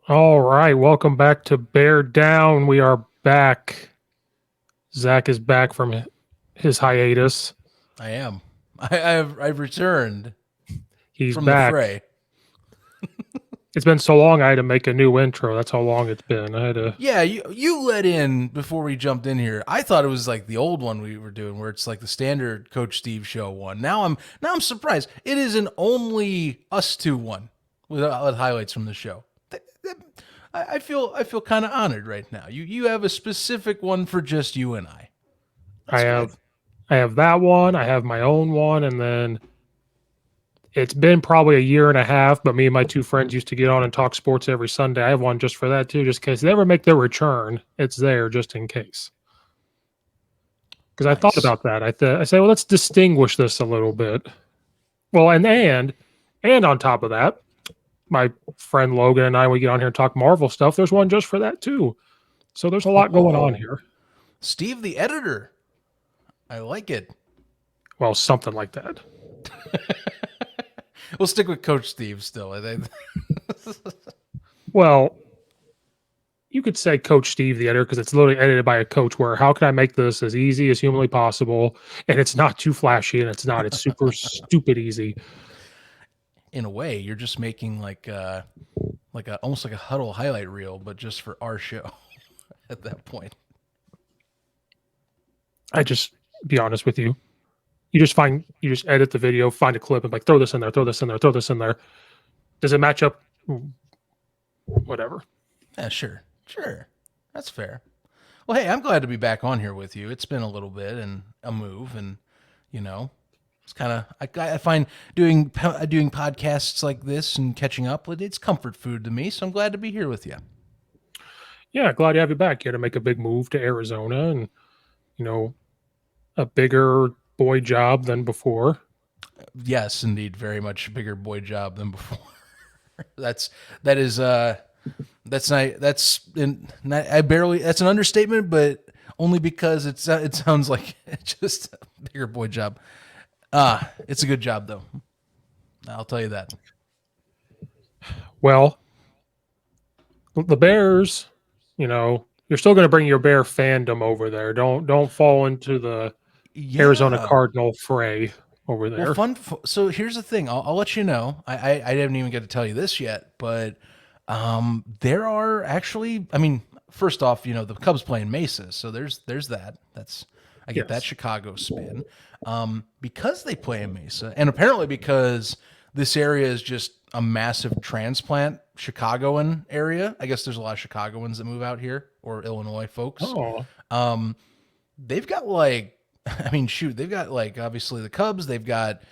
All right, welcome back to Bear Down. We are back. Zach is back from his hiatus. I am. I've returned He's from the back. fray. It's been so long, I had to make a new intro. That's how long it's been. I had to. Yeah, you let in before we jumped in here. I thought it was like the old one we were doing, where it's like the standard Coach Steve show one. Now I'm surprised. It is an only us two one with highlights from the show. I feel kind of honored right now. You have a specific one for just you and I. I That's good. have, I have that one. I have my own one, and then it's been probably a year and a half. But me and my two friends used to get on and talk sports every Sunday. I have one just for that too, just in case they ever make their return. It's there just in case. Because I thought Nice. about that. I say, well, let's distinguish this a little bit. Well, and on top of that, my friend Logan and I, we get on here and talk Marvel stuff. There's one just for that too. So there's a lot going on Oh, here. Steve the editor. I like it. Well, something like that. We'll stick with Coach Steve still. I think. Well, you could say Coach Steve the editor because it's literally edited by a coach. Where how can I make this as easy as humanly possible, and it's not too flashy, and it's not. It's super stupid easy. In a way, you're just making like a almost like a huddle highlight reel, but just for our show at that point. I just be honest with you. You just edit the video, find a clip, and like throw this in there, throw this in there, throw this in there. Does it match up? Whatever. Yeah, sure, that's fair. Well, hey, I'm glad to be back on here with you. It's been a little bit and a move, and you know, it's kind of I find doing podcasts like this and catching up with it's comfort food to me. So I'm glad to be here with you. Yeah, glad to have you back. You had to make a big move to Arizona, and you know, a bigger boy job than before. Yes, indeed, very much bigger boy job than before. that's that is That's not. I barely. That's an understatement, but only because it sounds like just a bigger boy job. It's a good job though. I'll tell you that. Well, the Bears, you're still going to bring your Bear fandom over there. Don't fall into the Arizona Yeah. Cardinal fray over Well, there. fun. So here's the thing. I'll let you know. I didn't even get to tell you this yet, but there are actually. I mean, first off, the Cubs playing Mesa, so there's that. I get that Yes. Chicago spin. Because they play in Mesa, and apparently because this area is just a massive transplant Chicagoan area. I guess there's a lot of Chicagoans that move out here or Illinois folks. Oh, They've got like, I mean, shoot, they've got like obviously the Cubs. They've got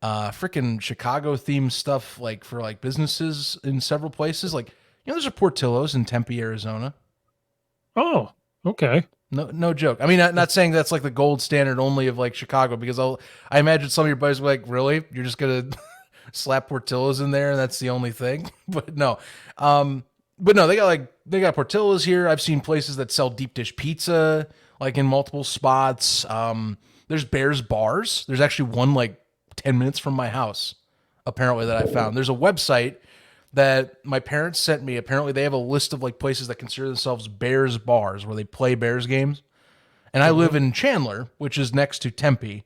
freaking Chicago themed stuff like for like businesses in several places. Like, there's a Portillo's in Tempe, Arizona. oh, okay. No joke. I mean, not saying that's like the gold standard only of like Chicago because I imagine some of your buddies were like, really, you're just gonna slap Portillo's in there and that's the only thing. But no, they got Portillo's here. I've seen places that sell deep dish pizza like in multiple spots. There's Bears bars. There's actually one like 10 minutes from my house. Apparently that I found. There's a website that my parents sent me. Apparently they have a list of like places that consider themselves Bears bars where they play Bears games. And I Hmm. live in Chandler, which is next to Tempe.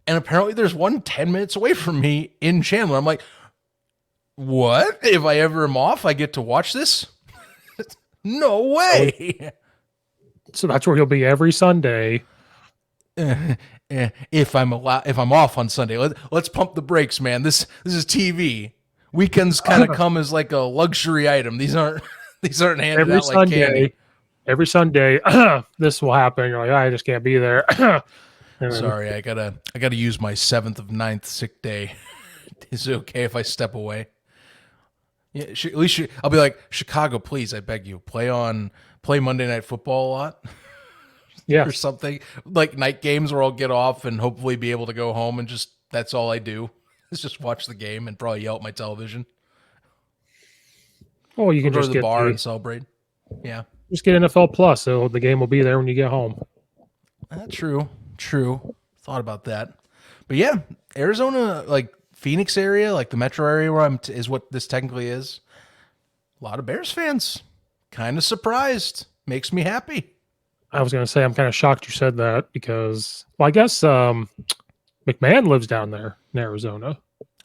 And apparently there's one 10 minutes away from me in Chandler. I'm like, what? If I ever am off, I get to watch this? No So, way. so that's where he'll be every Sunday. If I'm off on Sunday, let's pump the brakes, man. This is TV. Weekends kind of come as like a luxury item. These aren't these aren't handed every out like candy. Sunday, every Sunday, this will happen. You're like, I just can't be there. And then, Sorry, I gotta use my seventh of ninth sick day. Is it okay if I step away? Yeah, at least I'll be like, Chicago, please, I beg you, play Monday Night Football a lot or yes. something like night games where I'll get off and hopefully be able to go home and just that's all I do is just watch the game and probably yell at my television Well, you or can go to the bar and celebrate. Yeah, just get NFL Plus, so the game will be there when you get home. true. Thought about that, but yeah, Arizona, like Phoenix area, like the metro area where is what this technically is. A lot of Bears fans. Kind of surprised. Makes me happy. I was going to say I'm kind of shocked you said that because, well, I guess McMahon lives down there in Arizona.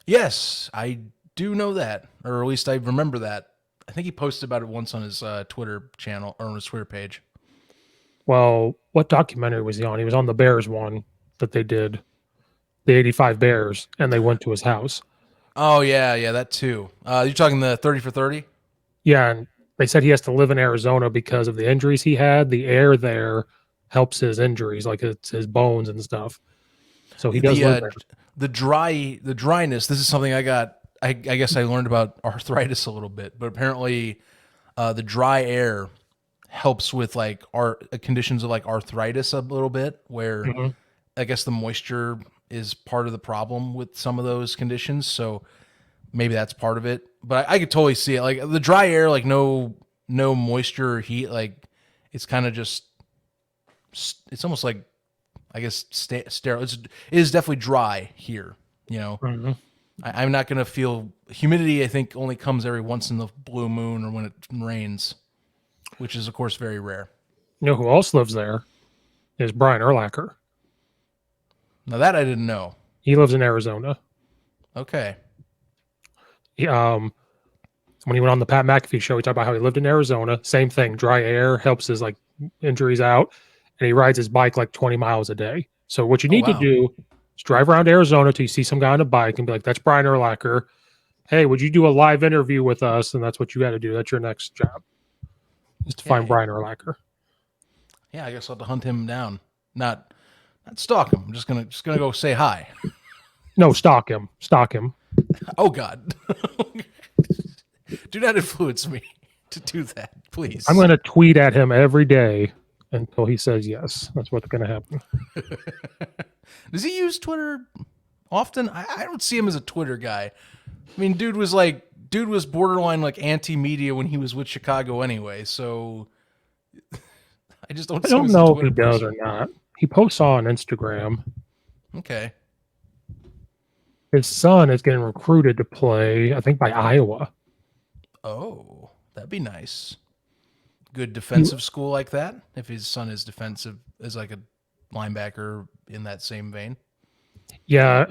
Yes, I do know that, or at least I remember that. I think he posted about it once on his Twitter channel or on his Twitter page. Well, what documentary was he on? He was on the Bears one that they did, the '85 Bears, and they went to his house. Oh yeah, that too. You're talking the 30 for 30? Yeah, and they said he has to live in Arizona because of the injuries he had. The air there helps his injuries, like it's his bones and stuff. So he does The live there. the dryness. This is something I got. I guess I learned about arthritis a little bit, but apparently, the dry air helps with like conditions of like arthritis a little bit, where Mhm. I guess the moisture is part of the problem with some of those conditions. So maybe that's part of it. But I could totally see it. Like the dry air, like no moisture or heat, like it's kind of just it's almost like I guess sterile. It is definitely dry here. You know, Mhm. I'm not gonna feel humidity. I think only comes every once in the blue moon or when it rains, which is of course very rare. You know who else lives there? Is Brian Urlacher. Now that I didn't know. He lives in Arizona. Okay. He, when he went on the Pat McAfee show, he talked about how he lived in Arizona. Same thing, dry air helps his like injuries out, and he rides his bike like 20 miles a day. So what you Oh need to wow. do is drive around Arizona till you see some guy on a bike and be like, "That's Brian Urlacher. Hey, would you do a live interview with us?" And that's what you got to do. That's your next job, is to find Okay. Brian Urlacher. Yeah, I guess I'll have to hunt him down. Not stalk him. I'm just gonna go say hi. No, stalk him. Stalk him. Oh God. Do not influence me to do that, please. I'm going to tweet at him every day until he says yes. That's what's going to happen. Does he use Twitter often? I don't see him as a Twitter guy. I mean, dude was borderline like anti-media when he was with Chicago anyway. So I just don't I see him don't as a know if he Twitter does person. or not. He posts on Instagram. Okay. His son is getting recruited to play, I think, by Iowa. Oh, that'd be nice. Good He, defensive school like that. If his son is defensive, as like a linebacker in that same vein. yeah.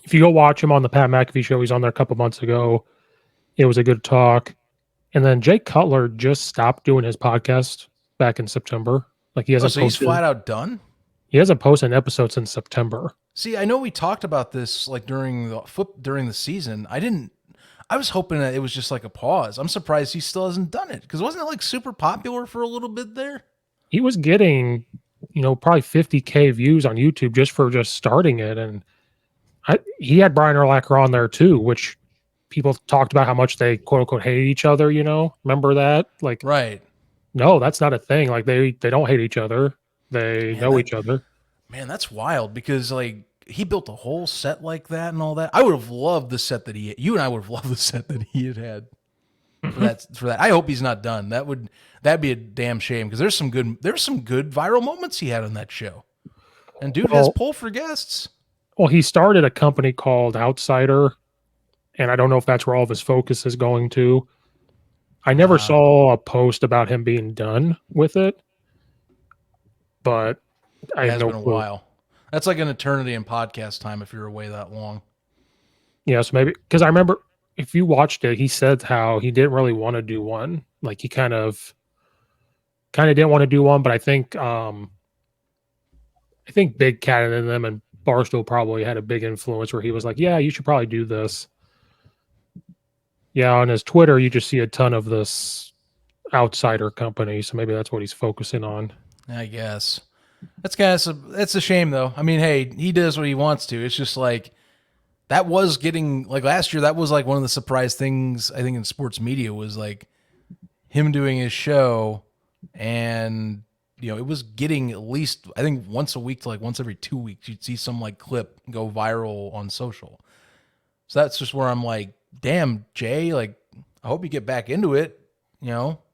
If you go watch him on the Pat McAfee show, he's on there a couple months ago. It was a good talk. And then Jake Cutler just stopped doing his podcast back in September. Like Oh, so he's flat out done. he hasn't posted an episode since September. See, I know we talked about this like during the season. I was hoping that it was just like a pause. I'm surprised he still hasn't done it because wasn't it like super popular for a little bit there? He was getting, probably 50K views on YouTube just for just starting it. And he had Brian Urlacher on there too, which people talked about how much they quote unquote hate each other, Remember that? Like, Right. no, that's not a thing. Like they don't hate each other. They Man, know each other. that's wild because like he built a whole set like that and all that. I would have loved the set that you and I would have loved the set that he had Mhm. for that. I hope he's not done. That'd be a damn shame because there's some good viral moments he had on that show. And dude has Well, pull for guests. well, he started a company called Outsider, and I don't know if that's where all of his focus is going to. I never Uh saw a post about him being done with it, but I it have has no been a clue. while. That's like an eternity in podcast time if you're away that long. Yeah, so maybe because I remember if you watched it, he said how he didn't really want to do one. Like he kind of didn't want to do one, but I think Big Cat and them and Barstool probably had a big influence where he was like, "Yeah, you should probably do this." Yeah, on his Twitter, you just see a ton of this outsider company, so maybe that's what he's focusing on. I guess. That's a shame though. I mean, hey, he does what he wants to. It's just like that was getting like last year that was like one of the surprise things I think in sports media was like him doing his show and it was getting at least I think once a week to like once every 2 weeks you'd see some like clip go viral on social. So that's just where I'm like, damn, Jay, like I hope you get back into it.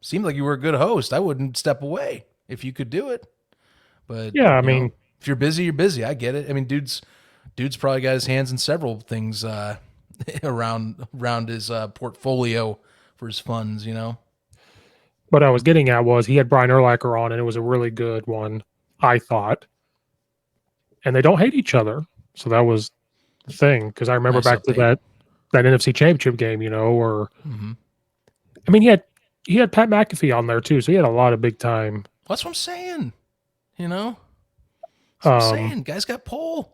Seemed like you were a good host. I wouldn't step away if you could do it. But Yeah, I mean, if you're busy, you're busy. I get it. I mean, dude's probably got his hands in several things around his portfolio for his funds. What I was getting at was he had Brian Urlacher on, and it was a really good one, I thought. And they don't hate each other, so that was the thing. Because I remember Nice back to update. that NFC Championship game, or Hmm. I mean, he had Pat McAfee on there too, so he had a lot of big time. That's what I'm saying. You know, that's what I'm Um, saying. Guys got pull.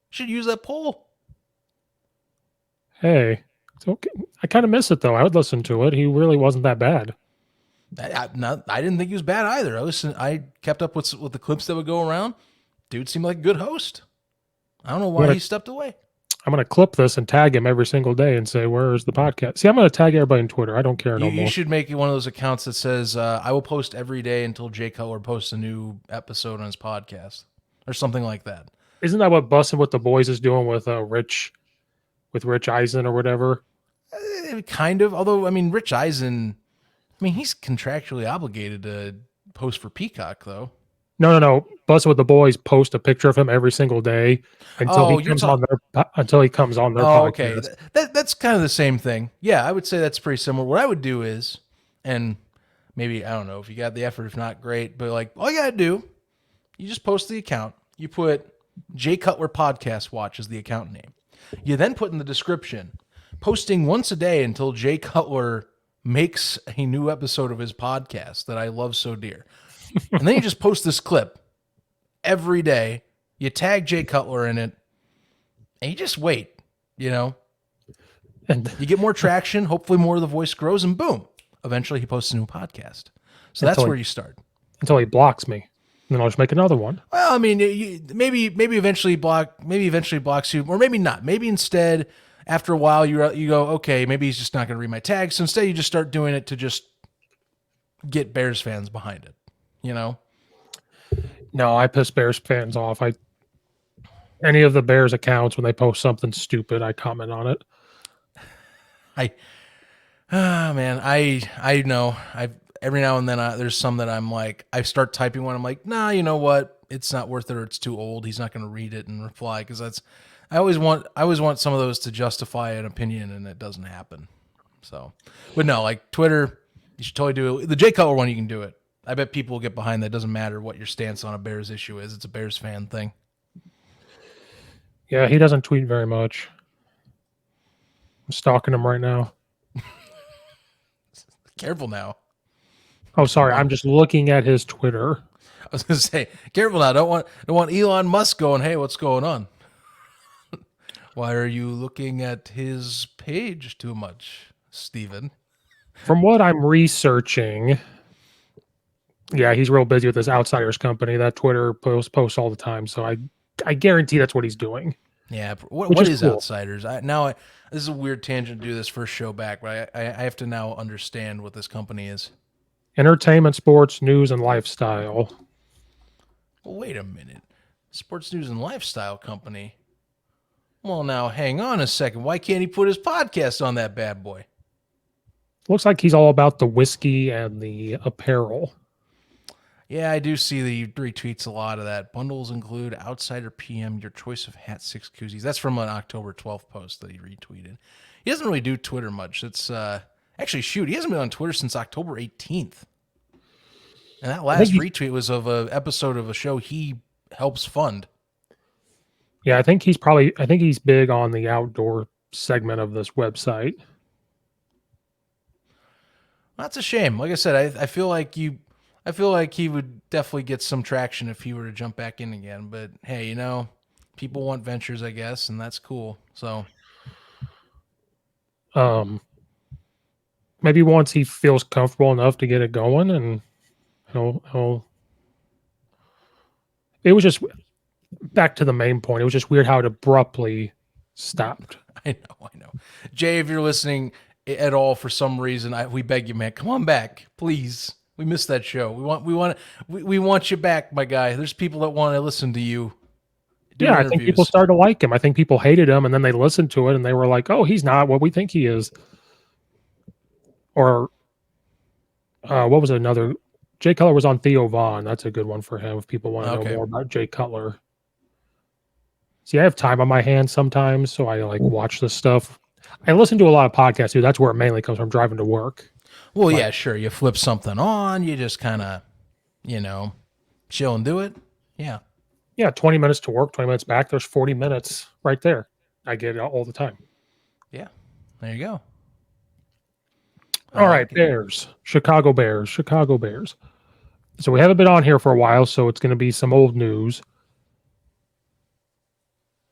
Should use that pull. hey, it's okay. I kind of miss it though. I would listen to it. He really wasn't that bad. I didn't think he was bad either. I kept up with the clips that would go around. Dude seemed like a good host. I don't know I'm why gonna he stepped away. I'm gonna clip this and tag him every single day and say, "Where's the podcast?" See, I'm gonna tag everybody on Twitter. I don't care no You more. should make one of those accounts that says, "I will post every day until Jay Cutler posts a new episode on his podcast," or something like that. Isn't that what Bussin' with the Boys is doing with Rich Eisen or whatever? Kind of. Although, I mean, Rich Eisen, I mean, he's contractually obligated to post for Peacock, though. No. Bussin' with the Boys post a picture of him every single day until Oh, he you're comes talking. on until he comes on their Oh, okay. podcast. That's kind of the same thing. Yeah, I would say that's pretty similar. What I would do is, and maybe I don't know if you got the effort, if not, great. But like, all you gotta do, you just post the account. You put Jay Cutler Podcast Watch as the account name. You then put in the description, posting once a day until Jay Cutler makes a new episode of his podcast that I love so dear. And then you just post this clip every day. You tag Jay Cutler in it, and you just wait. You know, And you get more traction. Hopefully, more of the voice grows, and boom, eventually he posts a new podcast. So that's until where you start. he blocks me. And then I'll just make another one. Well, I mean, maybe eventually blocks you, or maybe not. Maybe instead, after a while, you go, okay, maybe he's just not going to read my tags. So instead, you just start doing it to just get Bears fans behind it. You know, No, I piss Bears fans off. Any of the Bears accounts when they post something stupid, I comment on it. I man, I know. I every now and then there's some that I'm like, I start typing one. I'm like, nah, you know what? It's not worth it, or it's too old. He's not going to read it and reply because that's. I always want some of those to justify an opinion, and it doesn't happen. So, but no, like Twitter, you should totally do it. The Jay Cutler one, you can do it. I bet people will get behind that. It doesn't matter what your stance on a Bears issue is. It's a Bears fan thing. Yeah, he doesn't tweet very much. I'm stalking him right now. Careful now. Oh, sorry. I'm just looking at his Twitter. I was gonna say, careful now. Don't want Elon Musk going, hey, what's going on? Why are you looking at his page too much, Steven? From what I'm researching, yeah, he's real busy with this Outsiders company. That Twitter posts all the time. So I guarantee that's what he's doing. Yeah, Which what is is cool. Outsiders? This is a weird tangent to do this first show back, but I have to now understand what this company is. Entertainment, sports, news, and lifestyle. Well, wait a minute. Sports news and lifestyle company. Well, now hang on a second. Why can't he put his podcast on that bad boy? Looks like he's all about the whiskey and the apparel. Yeah, I do see that he retweets a lot of that. Bundles include Outsider PM, your choice of hat, 6 koozies. That's from an October 12th post that he retweeted. He doesn't really do Twitter much. It's actually, shoot, he hasn't been on Twitter since October 18th. And that last retweet was of an episode of a show he helps fund. Yeah, I think he's big on the outdoor segment of this website. That's a shame. Like I said, I feel like he would definitely get some traction if he were to jump back in again. But hey, people want ventures, I guess, and that's cool. So Maybe once he feels comfortable enough to get it going, and he'll it was just back to the main point. It was just weird how it abruptly stopped. I know. Jay, if you're listening at all for some reason, we beg you, man, come on back, please. We missed that show. We want you back, my guy. There's people that want to listen to you. Yeah, I think people started to like him. I think people hated him, and then they listened to it, and they were like, "Oh, he's not what we think he is." Or what was another? Jay Cutler was on Theo Vaughn. That's a good one for him if people want to know more about Jay Cutler. See, I have time on my hands sometimes, so I watch this stuff. I listen to a lot of podcasts too. That's where it mainly comes from, driving to work. Well, Like, yeah, sure. You flip something on, you just kind of, you know, chill and do it. Yeah. yeah, 20 minutes to work, 20 minutes back. There's 40 minutes right there. I get it all the time. Yeah. There you go. I All right, like it. Bears, Chicago Bears, Chicago Bears. So we haven't been on here for a while, so it's going to be some old news.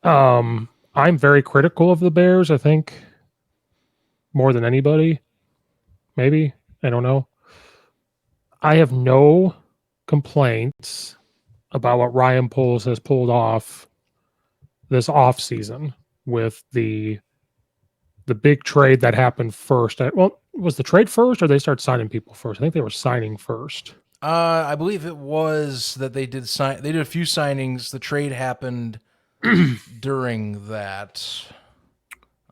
I'm very critical of the Bears, I think, more than anybody, maybe. I don't know. I have no complaints about what Ryan Poles has pulled off this offseason with the big trade that happened first. Well, was the trade first or they start signing people first? I think they were signing first. I believe it was that they did sign. They did a few signings. The trade happened during that.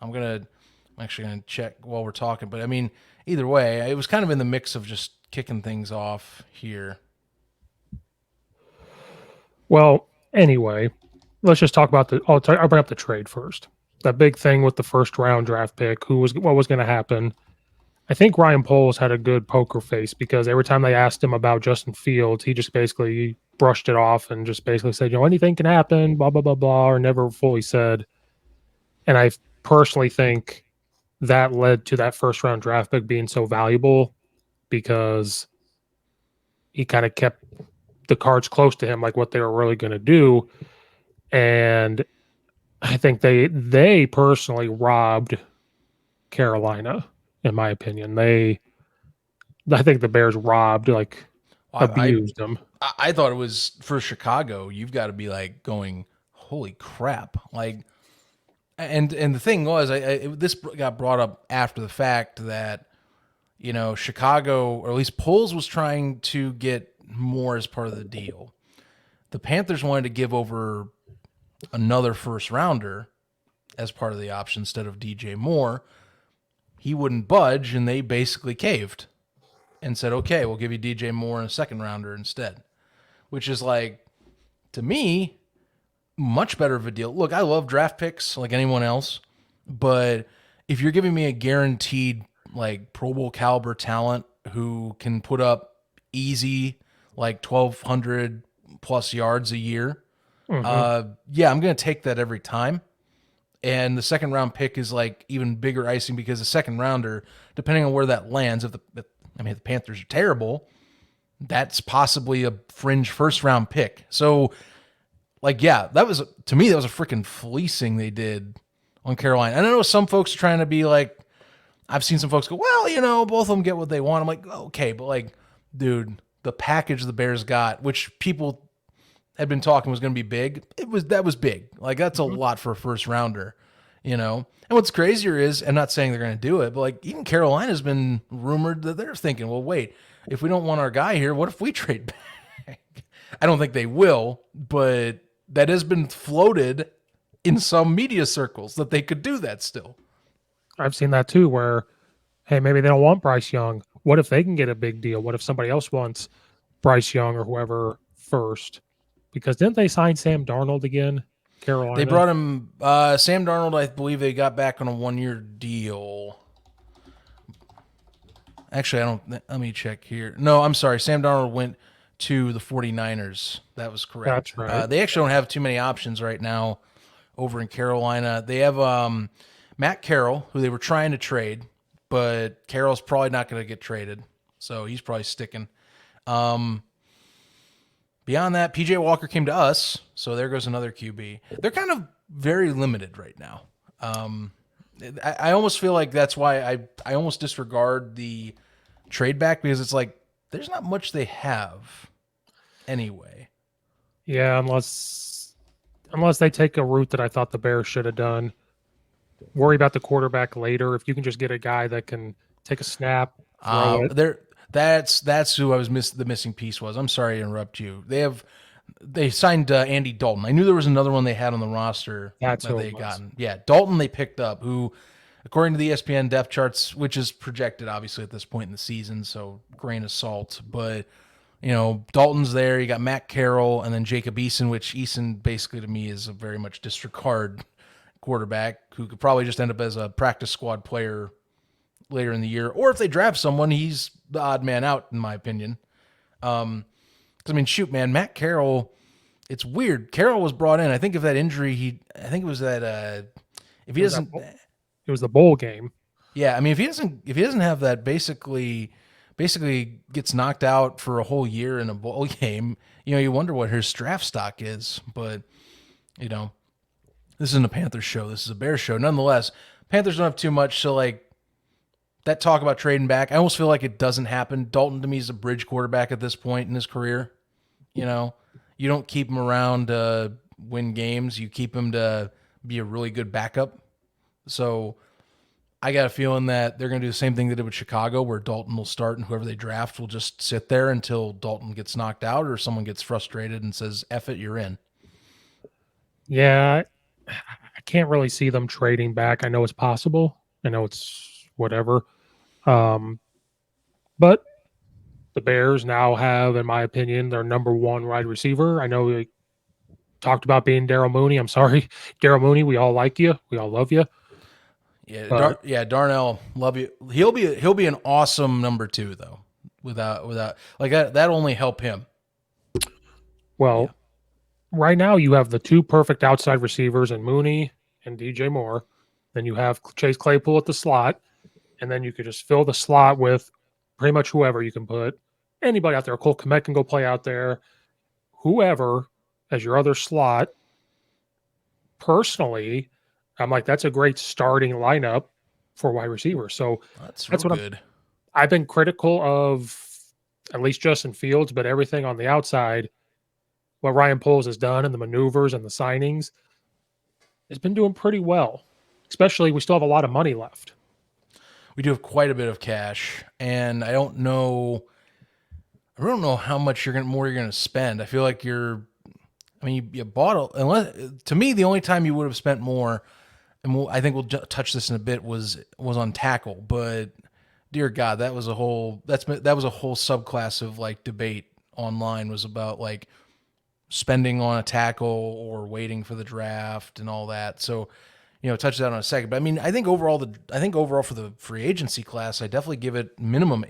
I'm actually gonna check while we're talking. But I mean, either way, it was kind of in the mix of just kicking things off here. Well, anyway, let's just talk about I'll bring up the trade first. That big thing with the first round draft pick, what was going to happen. I think Ryan Poles had a good poker face because every time they asked him about Justin Fields, he just basically brushed it off and just basically said, anything can happen, blah, blah, blah, blah, or never fully said. And I personally think that led to that first round draft pick being so valuable because he kind of kept the cards close to him, like what they were really going to do. And I think they personally robbed Carolina, in my opinion. I think the Bears robbed, like I abused them. I thought it was for Chicago. You've got to be like going, holy crap! Like, and the thing was, this got brought up after the fact that Chicago, or at least Poles, was trying to get more as part of the deal. The Panthers wanted to give over another first rounder as part of the option instead of DJ Moore. He wouldn't budge, and they basically caved and said, okay, we'll give you DJ Moore and a second rounder instead, which is like, to me, much better of a deal. Look, I love draft picks like anyone else, but if you're giving me a guaranteed like Pro Bowl caliber talent who can put up easy like 1,200 plus yards a year, Mm-hmm. yeah, I'm going to take that every time. And the second round pick is like even bigger icing because the second rounder, depending on where that lands, if the Panthers are terrible, that's possibly a fringe first round pick. So, like, yeah, to me, that was a freaking fleecing they did on Carolina. And I know some folks are trying to be like, I've seen some folks go, well, both of them get what they want. I'm like, okay, but like, dude, the package the Bears got, which people had been talking was going to be big, that was big. Like, that's a Mm-hmm. lot for a first rounder, And what's crazier is, I'm not saying they're going to do it, but like, even Carolina's been rumored that they're thinking, well, wait, if we don't want our guy here, what if we trade back? I don't think they will, but that has been floated in some media circles that they could do that still. I've seen that too, where, hey, maybe they don't want Bryce Young. What if they can get a big deal? What if somebody else wants Bryce Young or whoever first? Because didn't they sign Sam Darnold again, They Carolina? brought him, Sam Darnold, I believe they got back on a 1 year deal. Actually, I don't, let me check here. No, I'm sorry. Sam Darnold went to the 49ers. That was correct. That's right. They actually don't have too many options right now over in Carolina. They have Matt Carroll, who they were trying to trade, but Carroll's probably not going to get traded. So he's probably sticking. Beyond that, PJ Walker came to us. So there goes another QB. They're kind of very limited right now. I almost feel like that's why I almost disregard the trade back because it's like there's not much they have anyway. Yeah, unless they take a route that I thought the Bears should have done. Worry about the quarterback later. If you can just get a guy that can take a snap, throw it. There, that's who I was the missing piece was. I'm sorry to interrupt you. They signed Andy Dalton. I knew there was another one they had on the roster That's that who they it had was. gotten. Yeah, Dalton they picked up, who, according to the ESPN depth charts, which is projected obviously at this point in the season, so grain of salt. But Dalton's there. You got Matt Carroll and then Jacob Eason, which Eason basically to me is a very much disregard quarterback who could probably just end up as a practice squad player later in the year. Or if they draft someone, he's the odd man out, in my opinion. 'Cause, I mean, shoot, man, Matt Carroll. It's weird. Carroll was brought in. I think of that injury. I think it was that. If he It was that. doesn't, It was the bowl game. yeah, I mean, if he doesn't have that, basically gets knocked out for a whole year in a bowl game. You wonder what his draft stock is. But you know, this isn't a Panthers show. This is a Bears show. Nonetheless, Panthers don't have too much. So like that talk about trading back, I almost feel like it doesn't happen. Dalton to me is a bridge quarterback at this point in his career. You don't keep him around to win games. You keep him to be a really good backup. So I got a feeling that they're going to do the same thing they did with Chicago, where Dalton will start and whoever they draft will just sit there until Dalton gets knocked out or someone gets frustrated and says, F it, you're in. Yeah, I can't really see them trading back. I know it's possible. I know it's whatever. Um, but the Bears now have, in my opinion, their number one wide receiver. I know we talked about being Daryl Mooney. I'm sorry, Daryl Mooney. We all like you. We all love you. Yeah, But Darnell, love you. He'll be an awesome number two though. Without like that only help him. well, Yeah. right now you have the two perfect outside receivers in Mooney and DJ Moore. Then you have Chase Claypool at the slot, and then you could just fill the slot with pretty much whoever you can put. Anybody out there. Cole Kmet can go play out there. Whoever as your other slot. Personally, I'm like, that's a great starting lineup for wide receiver. So That's real that's what good. I've been critical of, at least Justin Fields, but everything on the outside, what Ryan Poles has done and the maneuvers and the signings, has been doing pretty well. Especially, we still have a lot of money left. We do have quite a bit of cash, and I don't know. I don't know how much more you're gonna spend. I feel like I mean, you bought unless to me the only time you would have spent more, and I think we'll touch this in a bit was on tackle. But dear God, that was a whole subclass of like debate online was about like spending on a tackle or waiting for the draft and all that. So touch that on a second. But I mean, I think overall for the free agency class, I definitely give it minimum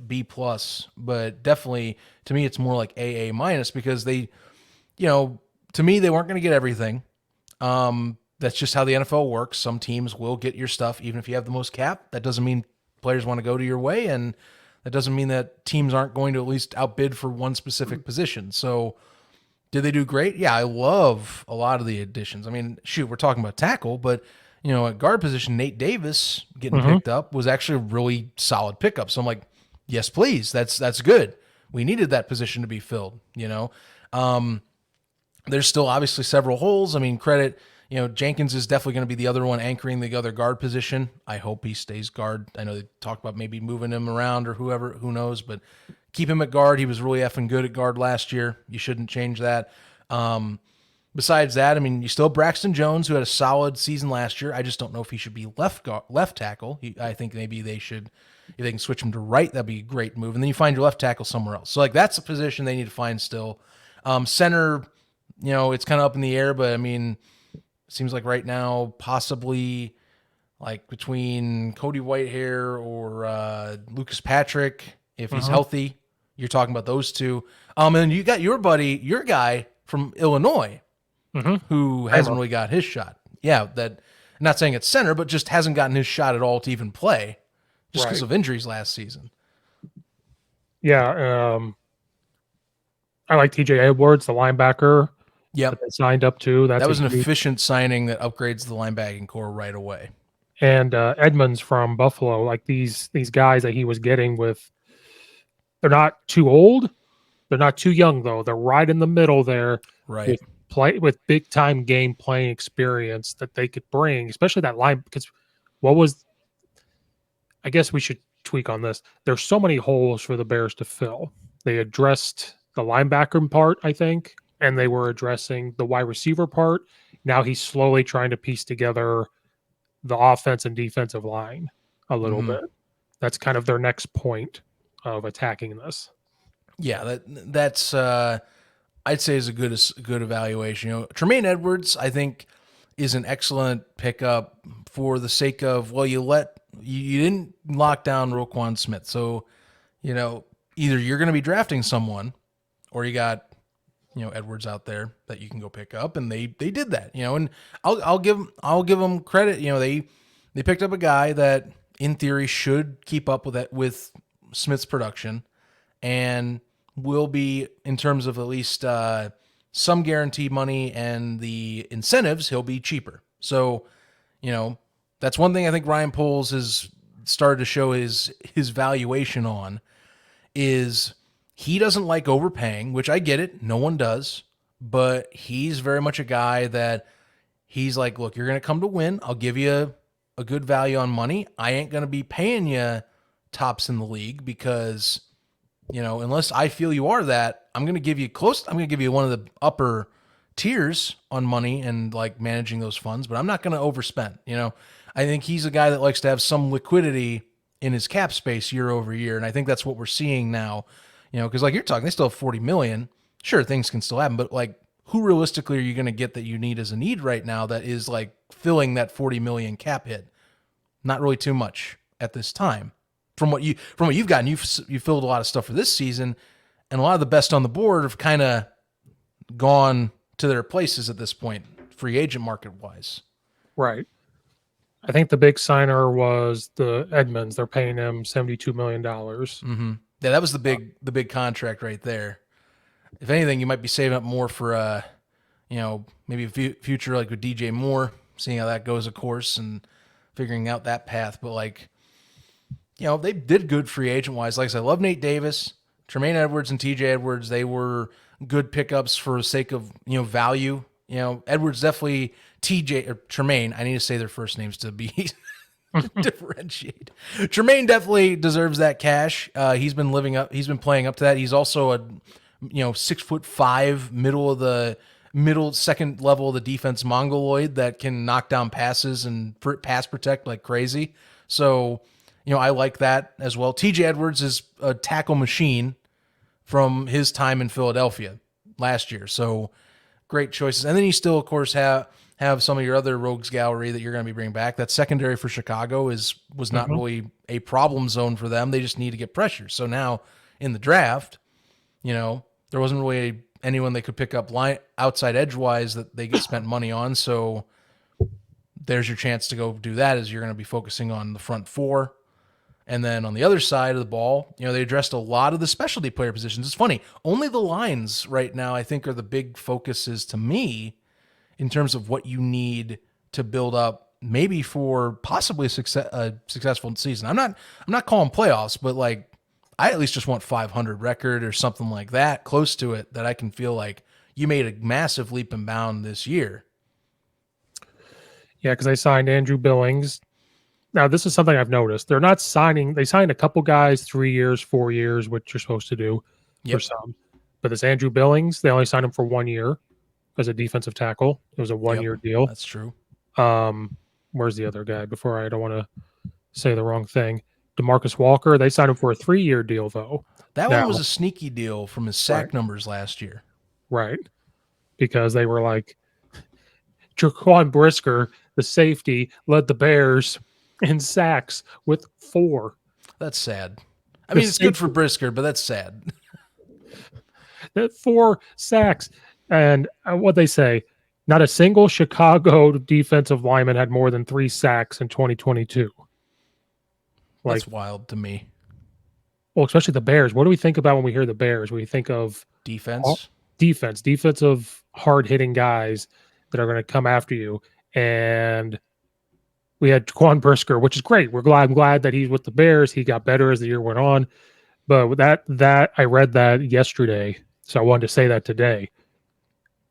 B plus, but definitely to me it's more like A minus because to me they weren't going to get everything. That's just how the NFL works. Some teams will get your stuff even if you have the most cap. That doesn't mean players want to go to your way, and that doesn't mean that teams aren't going to at least outbid for one specific position. So did they do great? Yeah, I love a lot of the additions. I mean, shoot, we're talking about tackle, but at guard position, Nate Davis getting Mm-hmm. picked up was actually a really solid pickup. So I'm like, yes, please. That's good. We needed that position to be filled. There's still obviously several holes. I mean, credit. Jenkins is definitely going to be the other one anchoring the other guard position. I hope he stays guard. I know they talked about maybe moving him around or who knows, but keep him at guard. He was really effing good at guard last year. You shouldn't change that. Besides that, I mean, you still have Braxton Jones, who had a solid season last year. I just don't know if he should be left tackle. I think maybe they should, if they can switch him to right, that'd be a great move. And then you find your left tackle somewhere else. So like that's a position they need to find still. Center, it's kind of up in the air, but I mean, it seems like right now possibly like between Cody Whitehair or Lucas Patrick, if he's healthy. You're talking about those two. And then you got your guy from Illinois, who hasn't really got his shot. Yeah, that. I'm not saying it's center, but just hasn't gotten his shot at all to even play, just because of injuries last season. Yeah. I like TJ Edwards, the linebacker. Yep, that they signed up to. that was an efficient signing that upgrades the linebacking core right away. And Edmonds from Buffalo, like these guys that he was getting with, they're not too old, they're not too young though. They're right in the middle there, Right. with big time game playing experience that they could bring, especially that line. Because what was, I guess we should tweak on this. There's so many holes for the Bears to fill. They addressed the linebacker part, I think, and they were addressing the wide receiver part. Now he's slowly trying to piece together the offense and defensive line a little bit. That's kind of their next point of attacking this. Yeah, that's I'd say is a good evaluation. Tremaine Edwards, I think, is an excellent pickup for the sake of, well, you didn't lock down Roquan Smith. So, either you're going to be drafting someone or you got, Edwards out there that you can go pick up, and they did that, and I'll give them credit. They picked up a guy that in theory should keep up with that with Smith's production and will be, in terms of at least some guaranteed money and the incentives, he'll be cheaper. So, that's one thing I think Ryan Poles has started to show his valuation on is he doesn't like overpaying, which I get it. No one does. But he's very much a guy that he's like, look, you're going to come to win. I'll give you a good value on money. I ain't going to be paying you tops in the league because, unless I feel you are that, I'm going to give you close. I'm going to give you one of the upper tiers on money and like managing those funds, but I'm not going to overspend. I think he's a guy that likes to have some liquidity in his cap space year over year. And I think that's what we're seeing now, because like you're talking, they still have 40 million. Sure, things can still happen, but like who realistically are you going to get that you need as a need right now that is like filling that 40 million cap hit? Not really too much at this time. From what you've gotten, you've filled a lot of stuff for this season, and a lot of the best on the board have kind of gone to their places at this point, free agent market wise. Right. I think the big signer was the Edmonds. They're paying him $72 million. Mm-hmm. Yeah, that was the big contract right there. If anything, you might be saving up more for maybe a future like with DJ Moore, seeing how that goes, of course, and figuring out that path. But like, they did good free agent wise. Like I said, I love Nate Davis, Tremaine Edwards, and TJ Edwards. They were good pickups for the sake of value. Edwards definitely, TJ or Tremaine. I need to say their first names to be differentiate. Tremaine definitely deserves that cash. He's been playing up to that. He's also a 6'5", middle second level of the defense mongoloid that can knock down passes and pass protect like crazy. So, I like that as well. TJ Edwards is a tackle machine from his time in Philadelphia last year. So great choices. And then you still, of course, have some of your other rogues gallery that you're going to be bringing back. That secondary for Chicago was not really a problem zone for them. They just need to get pressure. So now in the draft, there wasn't really anyone they could pick up outside edge-wise that they get spent money on. So there's your chance to go do that, as you're going to be focusing on the front four. And then on the other side of the ball, they addressed a lot of the specialty player positions. It's funny. Only the lines right now, I think, are the big focuses to me in terms of what you need to build up maybe for possibly a successful season. I'm not calling playoffs, but like I at least just want 500 record or something like that, close to it, that I can feel like you made a massive leap and bound this year. Yeah, because they signed Andrew Billings. Now, this is something I've noticed. They're not signing. They signed a couple guys 3 years, 4 years, which you're supposed to do for some. But this Andrew Billings, they only signed him for 1 year as a defensive tackle. It was a 1-year deal. That's true. Where's the other guy? Before I don't want to say the wrong thing. DeMarcus Walker, they signed him for a 3-year deal, though. That one was a sneaky deal from his sack numbers last year. Right. Because they were like, Jaquan Brisker, the safety, led the Bears in sacks with 4. That's sad. I mean, it's good for Brisker, but that's sad. 4 sacks. And what they say, not a single Chicago defensive lineman had more than 3 sacks in 2022. That's wild to me. Well, especially the Bears. What do we think about when we hear the Bears? We think of defensive, hard-hitting guys that are going to come after you. And we had Jaquan Brisker, which is great. I'm glad that he's with the Bears. He got better as the year went on. But with that I read that yesterday, so I wanted to say that today.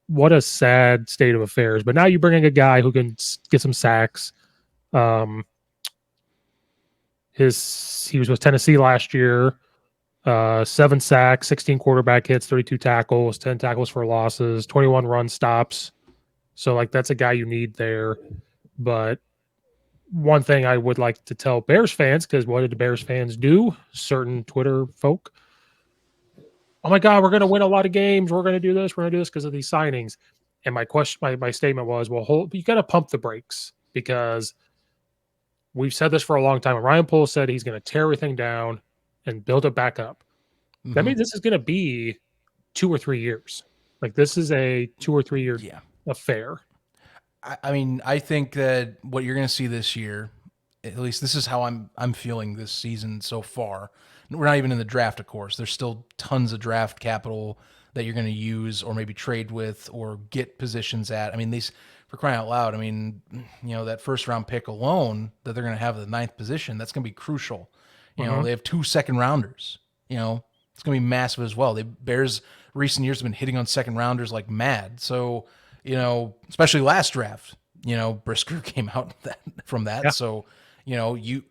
What a sad state of affairs. But now you're bringing a guy who can get some sacks. He was with Tennessee last year. 7 sacks, 16 quarterback hits, 32 tackles, 10 tackles for losses, 21 run stops. So, like, that's a guy you need there. But one thing I would like to tell Bears fans, because what did the Bears fans do? Certain Twitter folk. Oh, my God, we're going to win a lot of games. We're going to do this. We're going to do this because of these signings. And my statement was, well, you got to pump the brakes because we've said this for a long time. And Ryan Poole said he's going to tear everything down and build it back up. That Hmm. means this is going to be 2 or 3 years. Like this is a 2 or 3 year Yeah. affair. I mean, I think that what you're going to see this year, at least this is how I'm feeling this season so far. We're not even in the draft, of course. There's still tons of draft capital that you're going to use or maybe trade with or get positions at. I mean, these for crying out loud. I mean, that first round pick alone that they're going to have at the ninth position, that's going to be crucial. Mhm. They have 2 second rounders. It's going to be massive as well. The Bears recent years have been hitting on second rounders like mad. So, especially last draft, Brisker came out from that. Yeah. So,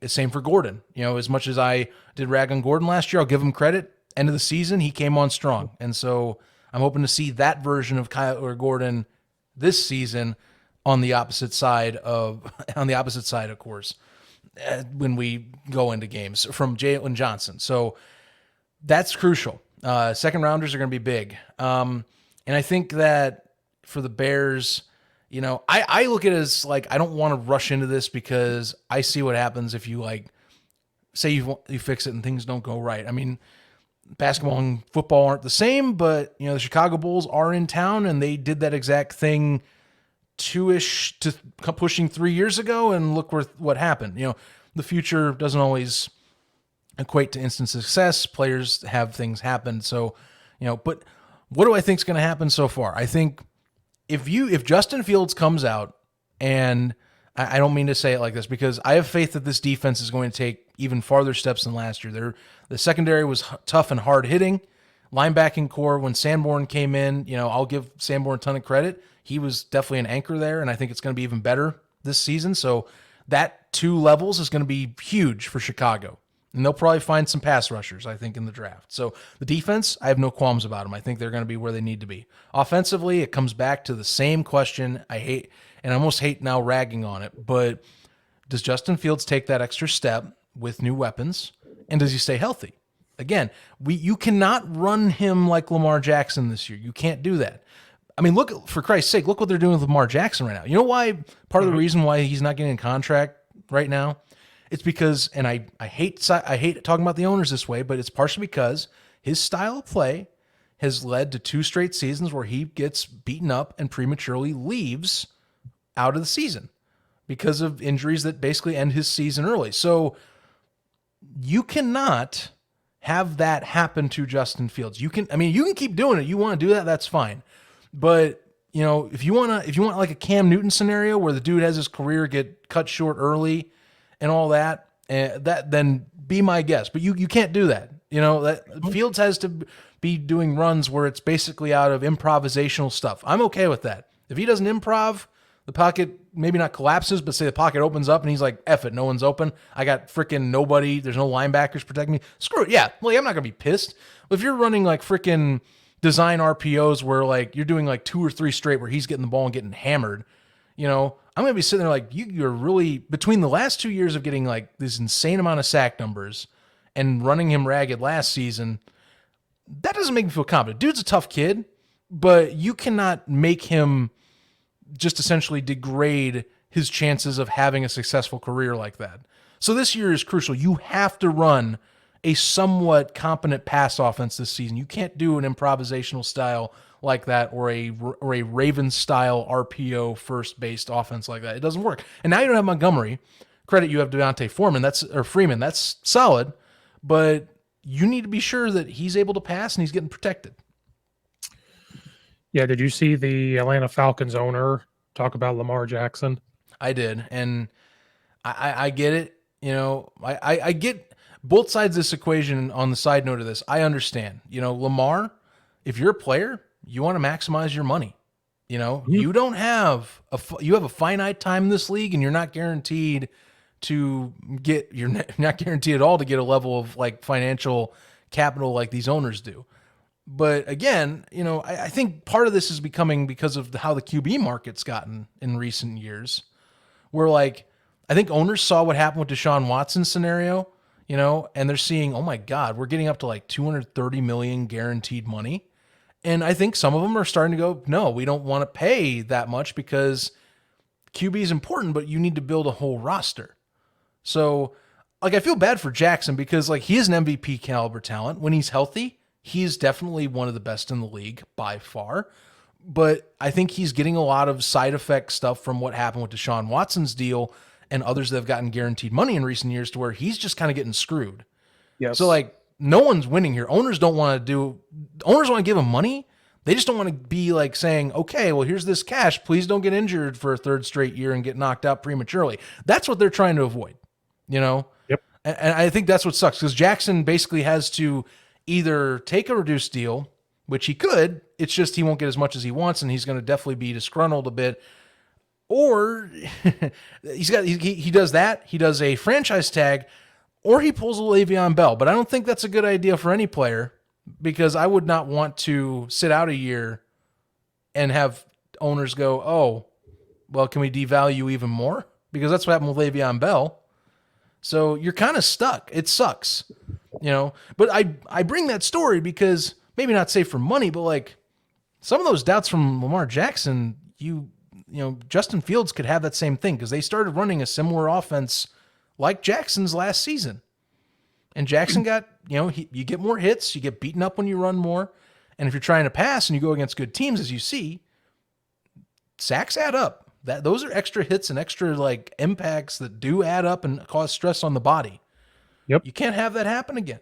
same for Gordon. As much as I did rag on Gordon last year, I'll give him credit. End of the season, he came on strong. And so I'm hoping to see that version of Kyle or Gordon this season on the opposite side of course, when we go into games from Jalen Johnson. So that's crucial. Second rounders are going to be big. And I think that for the Bears, I look at it as like, I don't want to rush into this because I see what happens if you say you fix it and things don't go right. I mean, basketball and football aren't the same, but the Chicago Bulls are in town and they did that exact thing 2-ish to pushing 3 years ago. And look what happened. The future doesn't always equate to instant success. Players have things happen. So, but what do I think is going to happen so far? I think if Justin Fields comes out, and I don't mean to say it like this because I have faith that this defense is going to take even farther steps than last year. The secondary was tough and hard hitting. Linebacking core, when Sanborn came in, I'll give Sanborn a ton of credit. He was definitely an anchor there, and I think it's going to be even better this season. So that 2 levels is going to be huge for Chicago. And they'll probably find some pass rushers, I think, in the draft. So the defense, I have no qualms about them. I think they're going to be where they need to be. Offensively, it comes back to the same question I hate, and I almost hate now ragging on it, but does Justin Fields take that extra step with new weapons, and does he stay healthy? Again, you cannot run him like Lamar Jackson this year. You can't do that. I mean, look, for Christ's sake, look what they're doing with Lamar Jackson right now. You know why? Part of the reason why he's not getting a contract right now, it's because, and I hate talking about the owners this way, but it's partially because his style of play has led to 2 straight seasons where he gets beaten up and prematurely leaves out of the season because of injuries that basically end his season early. So you cannot have that happen to Justin Fields. You can keep doing it. You want to do that, that's fine. But if you want like a Cam Newton scenario where the dude has his career get cut short early and all that, then be my guest. But you can't do that. That Fields has to be doing runs where it's basically out of improvisational stuff. I'm okay with that. If he doesn't improv, the pocket maybe not collapses, but say the pocket opens up and he's like, F it, no one's open. I got freaking nobody. There's no linebackers protecting me. Screw it. Yeah, well, I'm not going to be pissed. But if you're running like freaking design RPOs where like you're doing like 2 or 3 straight where he's getting the ball and getting hammered, I'm going to be sitting there like, you're really, between the last 2 years of getting like this insane amount of sack numbers and running him ragged last season, that doesn't make me feel confident. Dude's a tough kid, but you cannot make him just essentially degrade his chances of having a successful career like that. So this year is crucial. You have to run a somewhat competent pass offense this season. You can't do an improvisational style like that or a Ravens style RPO first based offense like that. It doesn't work. And now you don't have Montgomery. Credit you have Devontae Freeman. That's solid, but you need to be sure that he's able to pass and he's getting protected. Yeah, did you see the Atlanta Falcons owner talk about Lamar Jackson? I did, and I get it. I get both sides of this equation. On the side note of this, I understand. Lamar, if you're a player, you want to maximize your money. You don't have you have a finite time in this league, and you're not guaranteed to get. You're not guaranteed at all to get a level of like financial capital like these owners do. But again, I think part of this is becoming because of how the QB market's gotten in recent years, where like I think owners saw what happened with Deshaun Watson's scenario, and they're seeing, oh my God, we're getting up to like $230 million guaranteed money. And I think some of them are starting to go, no, we don't want to pay that much because QB is important, but you need to build a whole roster. So, like, I feel bad for Jackson because, like, he is an MVP caliber talent. When he's healthy, he's definitely one of the best in the league by far. But I think he's getting a lot of side effect stuff from what happened with Deshaun Watson's deal and others that have gotten guaranteed money in recent years to where he's just kind of getting screwed. So, Yes. like, no one's winning here. Owners don't want to owners want to give him money. They just don't want to be like saying, okay, well, here's this cash. Please don't get injured for a third straight year and get knocked out prematurely. That's what they're trying to avoid, you know? Yep. And I think that's what sucks because Jackson basically has to either take a reduced deal, which he could. It's just he won't get as much as he wants, and he's going to definitely be disgruntled a bit. Or he does that. He does a franchise tag, or he pulls a Le'Veon Bell. But I don't think that's a good idea for any player because I would not want to sit out a year and have owners go, oh, well, can we devalue you even more? Because that's what happened with Le'Veon Bell. So you're kind of stuck. It sucks, you know. But I bring that story because maybe not save for money, but like some of those doubts from Lamar Jackson, Justin Fields could have that same thing because they started running a similar offense like Jackson's last season. And Jackson got, you get more hits, you get beaten up when you run more. And if you're trying to pass and you go against good teams, as you see, sacks add up. Those are extra hits and extra like impacts that do add up and cause stress on the body. Yep. You can't have that happen again.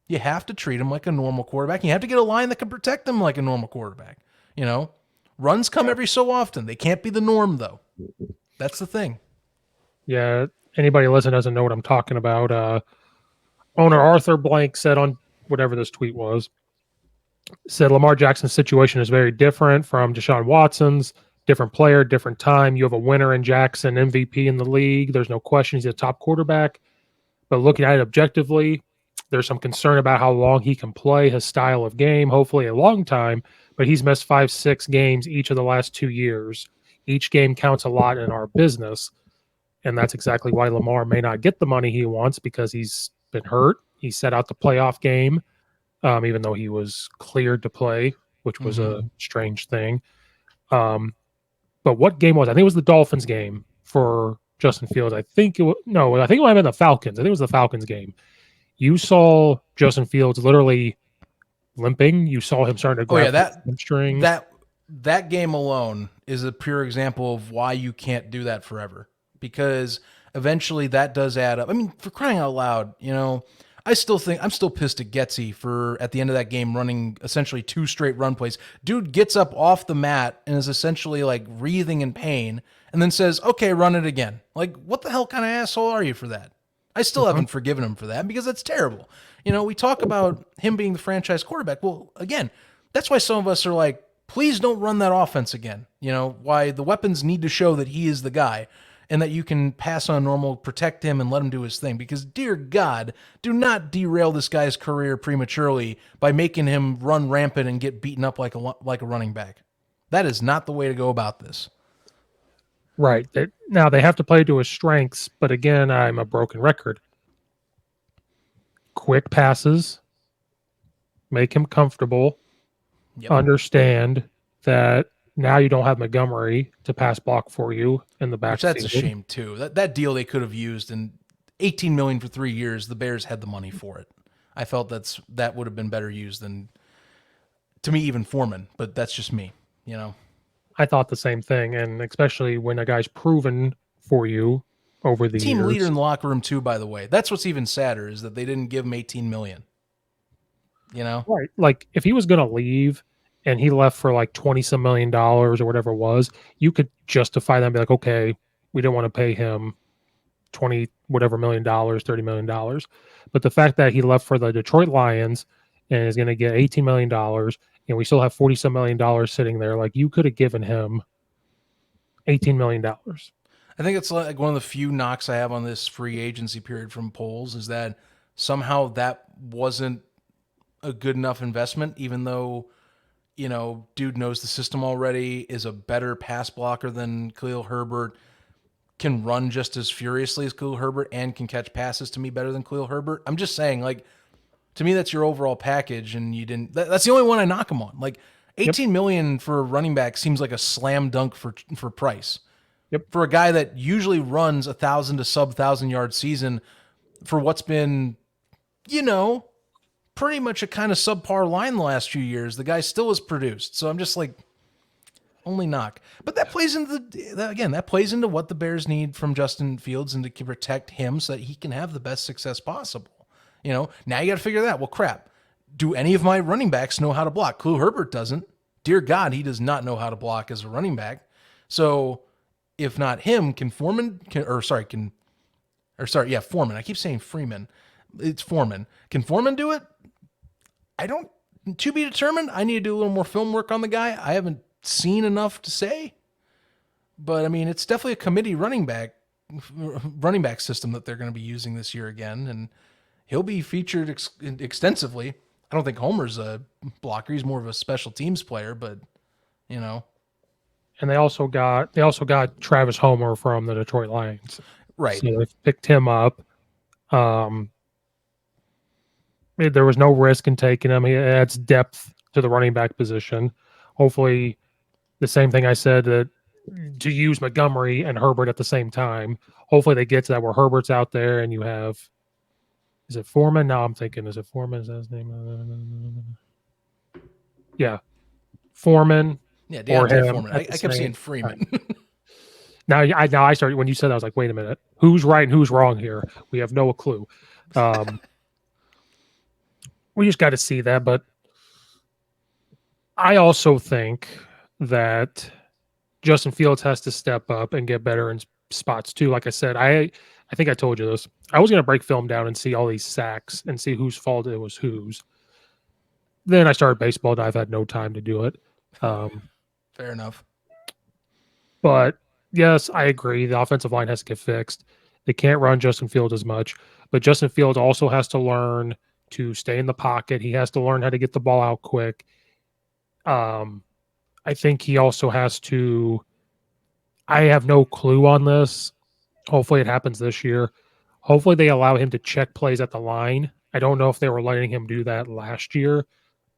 You have to treat him like a normal quarterback. You have to get a line that can protect him like a normal quarterback. Runs come every so often. They can't be the norm though. That's the thing. Yeah. Anybody listening doesn't know what I'm talking about. Owner Arthur Blank said on whatever this tweet was, said Lamar Jackson's situation is very different from Deshaun Watson's. Different player, different time. You have a winner in Jackson, MVP in the league. There's no question he's a top quarterback. But looking at it objectively, there's some concern about how long he can play, his style of game, hopefully a long time. But he's missed 5-6 games each of the last 2 years. Each game counts a lot in our business. And that's exactly why Lamar may not get the money he wants because he's been hurt. He set out the playoff game, even though he was cleared to play, which was a strange thing. But what game was it? I think it was the Dolphins game for Justin Fields. I think it might have been the Falcons. I think it was the Falcons game. You saw Justin Fields literally limping. You saw him starting to grab hamstrings. That game alone is a pure example of why you can't do that forever. Because eventually that does add up. I mean, for crying out loud, I still think I'm still pissed at Getsy for at the end of that game running essentially 2 straight run plays. Dude gets up off the mat and is essentially like wreathing in pain and then says, okay, run it again. Like, what the hell kind of asshole are you for that? I still haven't forgiven him for that because that's terrible. We talk about him being the franchise quarterback. Well, again, that's why some of us are like, please don't run that offense again. Why the weapons need to show that he is the guy. And that you can pass on normal, protect him, and let him do his thing. Because, dear God, do not derail this guy's career prematurely by making him run rampant and get beaten up like a running back. That is not the way to go about this. Right. Now, they have to play to his strengths, but again, I'm a broken record. Quick passes, make him comfortable, understand that now you don't have Montgomery to pass block for you in the backfield. That's a shame too. That deal they could have used in $18 million for 3 years. The Bears had the money for it. I felt that would have been better used than, to me, even Foreman. But that's just me. I thought the same thing, and especially when a guy's proven for you over the team years. Leader in the locker room too. By the way, that's what's even sadder is that they didn't give him $18 million. Right? Like if he was going to leave. And he left for like $20-some million or whatever it was, you could justify that and be like, okay, we don't want to pay him $20 whatever million, $30 million. But the fact that he left for the Detroit Lions and is going to get $18 million, and we still have $40-some million sitting there, like you could have given him $18 million. I think it's like one of the few knocks I have on this free agency period from polls is that somehow that wasn't a good enough investment, even though dude knows the system already, is a better pass blocker than Khalil Herbert, can run just as furiously as Khalil Herbert, and can catch passes to me better than Khalil Herbert. I'm just saying, like, to me, that's your overall package, and you didn't. That's the only one I knock him on. Like, Yep. 18 million for a running back seems like a slam dunk for price. Yep. For a guy that usually runs 1,000 to sub 1,000 yard season for what's been, you know, pretty much a kind of subpar line the last few years, the guy still has produced. So I'm just like, only knock. But that plays into that plays into what the Bears need from Justin Fields and to protect him so that he can have the best success possible. Now you got to figure that. Well, crap. Do any of my running backs know how to block? Khalil Herbert doesn't. Dear God, he does not know how to block as a running back. So if not him, Foreman. I keep saying Freeman. It's Foreman. Can Foreman do it? I don't. To be determined. I need to do a little more film work on the guy. I haven't seen enough to say, but I mean, it's definitely a committee running back system that they're going to be using this year again, and he'll be featured extensively. I don't think Homer's a blocker; he's more of a special teams player, but And they also got Travis Homer from the Detroit Lions, right. so they picked him up. There was no risk in taking him. He adds depth to the running back position. Hopefully, the same thing I said that to use Montgomery and Herbert at the same time. Hopefully, they get to that where Herbert's out there and you have. Is it Foreman? No, I'm thinking, is it Foreman? Is that his name? Yeah, Foreman. Yeah, Or Deontay him Foreman. I kept seeing Freeman. Now I started when you said that, I was like, wait a minute, who's right and who's wrong here? We have no clue. We just got to see that, but I also think that Justin Fields has to step up and get better in spots too. Like I said, I think I told you this. I was going to break film down and see all these sacks and see whose fault it was whose. Then I started baseball and I've had no time to do it. Fair enough. But yes, I agree. The offensive line has to get fixed. They can't run Justin Fields as much, but Justin Fields also has to learn to stay in the pocket. He has to learn how to get the ball out quick. I think he also has to. I have no clue on this. Hopefully, it happens this year. Hopefully, they allow him to check plays at the line. I don't know if they were letting him do that last year,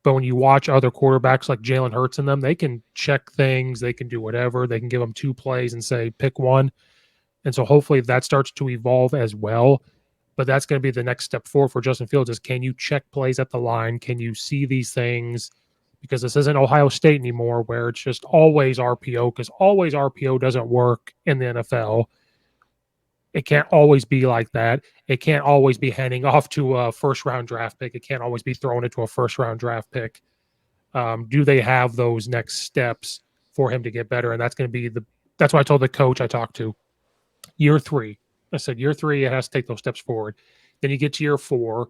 but when you watch other quarterbacks like Jalen Hurts and them, they can check things. They can do whatever. They can give them 2 plays and say, pick one. And so hopefully that starts to evolve as well. But that's going to be the next step forward for Justin Fields is, can you check plays at the line? Can you see these things? Because this isn't Ohio State anymore where it's just always RPO, because always RPO doesn't work in the NFL. It can't always be like that. It can't always be handing off to a first-round draft pick. It can't always be thrown into a first-round draft pick. Do they have those next steps for him to get better? And that's going to be that's what I told the coach I talked to. Year 3. I said, year 3, it has to take those steps forward. Then you get to year 4.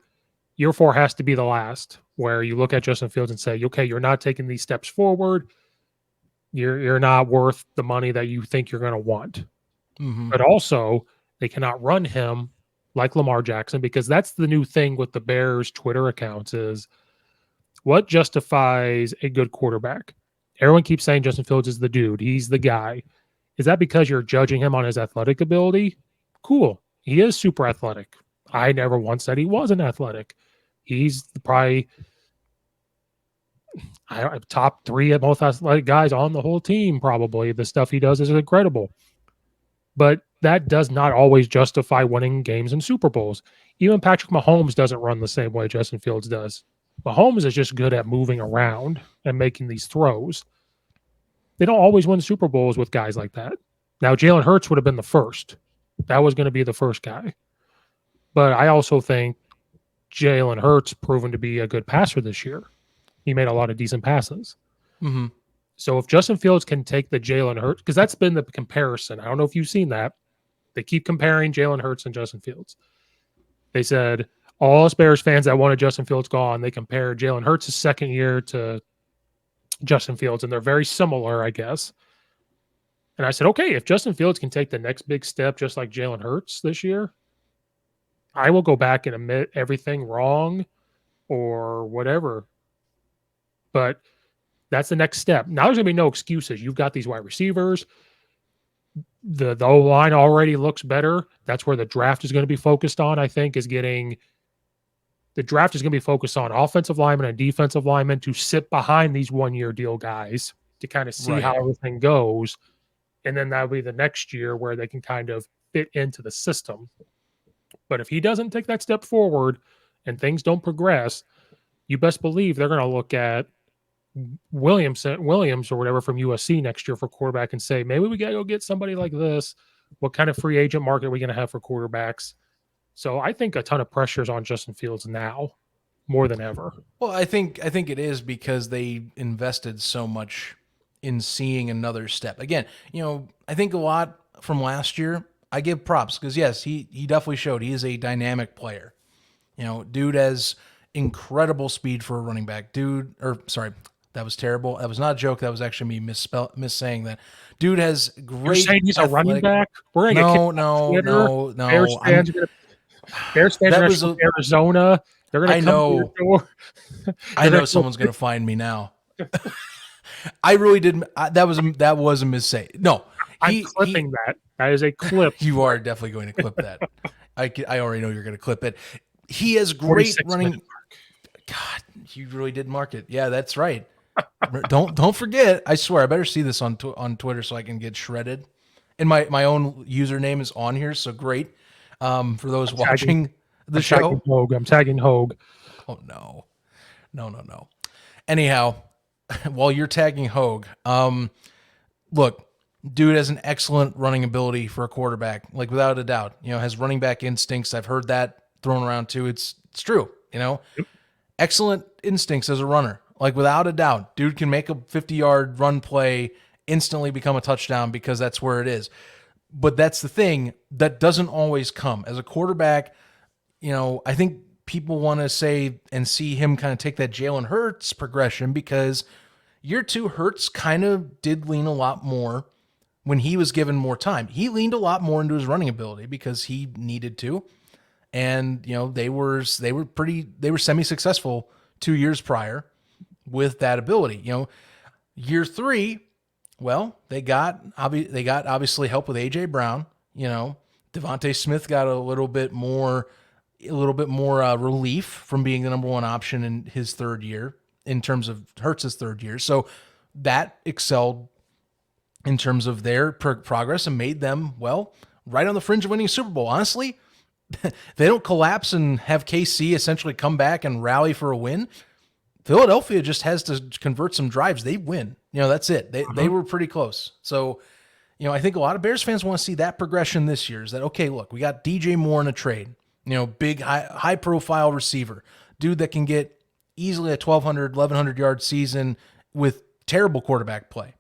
Year 4 has to be the last, where you look at Justin Fields and say, okay, you're not taking these steps forward. You're not worth the money that you think you're going to want. Mm-hmm. But also, they cannot run him like Lamar Jackson, because that's the new thing with the Bears Twitter accounts is what justifies a good quarterback. Everyone keeps saying Justin Fields is the dude. He's the guy. Is that because you're judging him on his athletic ability? Cool. He is super athletic. I never once said he wasn't athletic. He's probably top 3 at most athletic guys on the whole team, probably. The stuff he does is incredible. But that does not always justify winning games and Super Bowls. Even Patrick Mahomes doesn't run the same way Justin Fields does. Mahomes is just good at moving around and making these throws. They don't always win Super Bowls with guys like that. Now, Jalen Hurts would have been the first. That was going to be the first guy. But I also think Jalen Hurts proven to be a good passer this year. He made a lot of decent passes. Mm-hmm. So if Justin Fields can take the Jalen Hurts, because that's been the comparison. I don't know if you've seen that. They keep comparing Jalen Hurts and Justin Fields. They said all us Bears fans that wanted Justin Fields gone, they compared Jalen Hurts' second year to Justin Fields, and they're very similar, I guess. And I said, okay, if Justin Fields can take the next big step just like Jalen Hurts this year, I will go back and admit everything wrong or whatever. But that's the next step. Now there's going to be no excuses. You've got these wide receivers. The O-line already looks better. That's where the draft is going to be focused on, I think, is getting the draft is going to be focused on offensive linemen and defensive linemen to sit behind these 1-year deal guys to kind of see how Right. everything goes. And then that'll be the next year where they can kind of fit into the system. But if he doesn't take that step forward and things don't progress, you best believe they're going to look at Williams or whatever from USC next year for quarterback and say, maybe we got to go get somebody like this. What kind of free agent market are we going to have for quarterbacks? So I think a ton of pressure is on Justin Fields now more than ever. Well, I think it is because they invested so much in seeing another step. Again, I think a lot from last year, I give props because yes, he definitely showed he is a dynamic player. Dude has incredible speed for a running back. That was terrible. That was not a joke. That was actually me missaying that. Dude has great. You're saying he's a running back? We're gonna No, get Twitter. no. Bears fans That are was from Arizona. They're gonna I come to your know. door. I know someone's gonna find me now. I really did. That was a mistake. No, I'm clipping that. That is a clip. You are definitely going to clip that. I already know you're going to clip it. He has great 46 running. minute mark. God, you really did mark it. Yeah, that's right. Don't forget. I swear, I better see this on Twitter so I can get shredded. And my own username is on here, so great. For those watching the show, I'm tagging Hogue. Oh no. Anyhow, while you're tagging Hogue, look, dude has an excellent running ability for a quarterback, like without a doubt. Has running back instincts. I've heard that thrown around too. It's true. Yep. Excellent instincts as a runner, like without a doubt. Dude can make a 50-yard run play, instantly become a touchdown because that's where it is. But that's the thing that doesn't always come as a quarterback. I think people want to say and see him kind of take that Jalen Hurts progression because year 2 Hurts kind of did lean a lot more when he was given more time. He leaned a lot more into his running ability because he needed to. And, they were semi-successful 2 years prior with that ability. Year 3, well, they got obviously help with AJ Brown. Devontae Smith got a little bit more relief from being the number 1 option in his third year in terms of Hurts' third year. So that excelled in terms of their progress and made them, well, right on the fringe of winning a Super Bowl. Honestly, they don't collapse and have KC essentially come back and rally for a win. Philadelphia just has to convert some drives. They win. That's it. They were pretty close. So, I think a lot of Bears fans want to see that progression this year is that, okay, look, we got DJ Moore in a trade, big high profile receiver, dude that can get easily a 1,200 yard season with terrible quarterback play.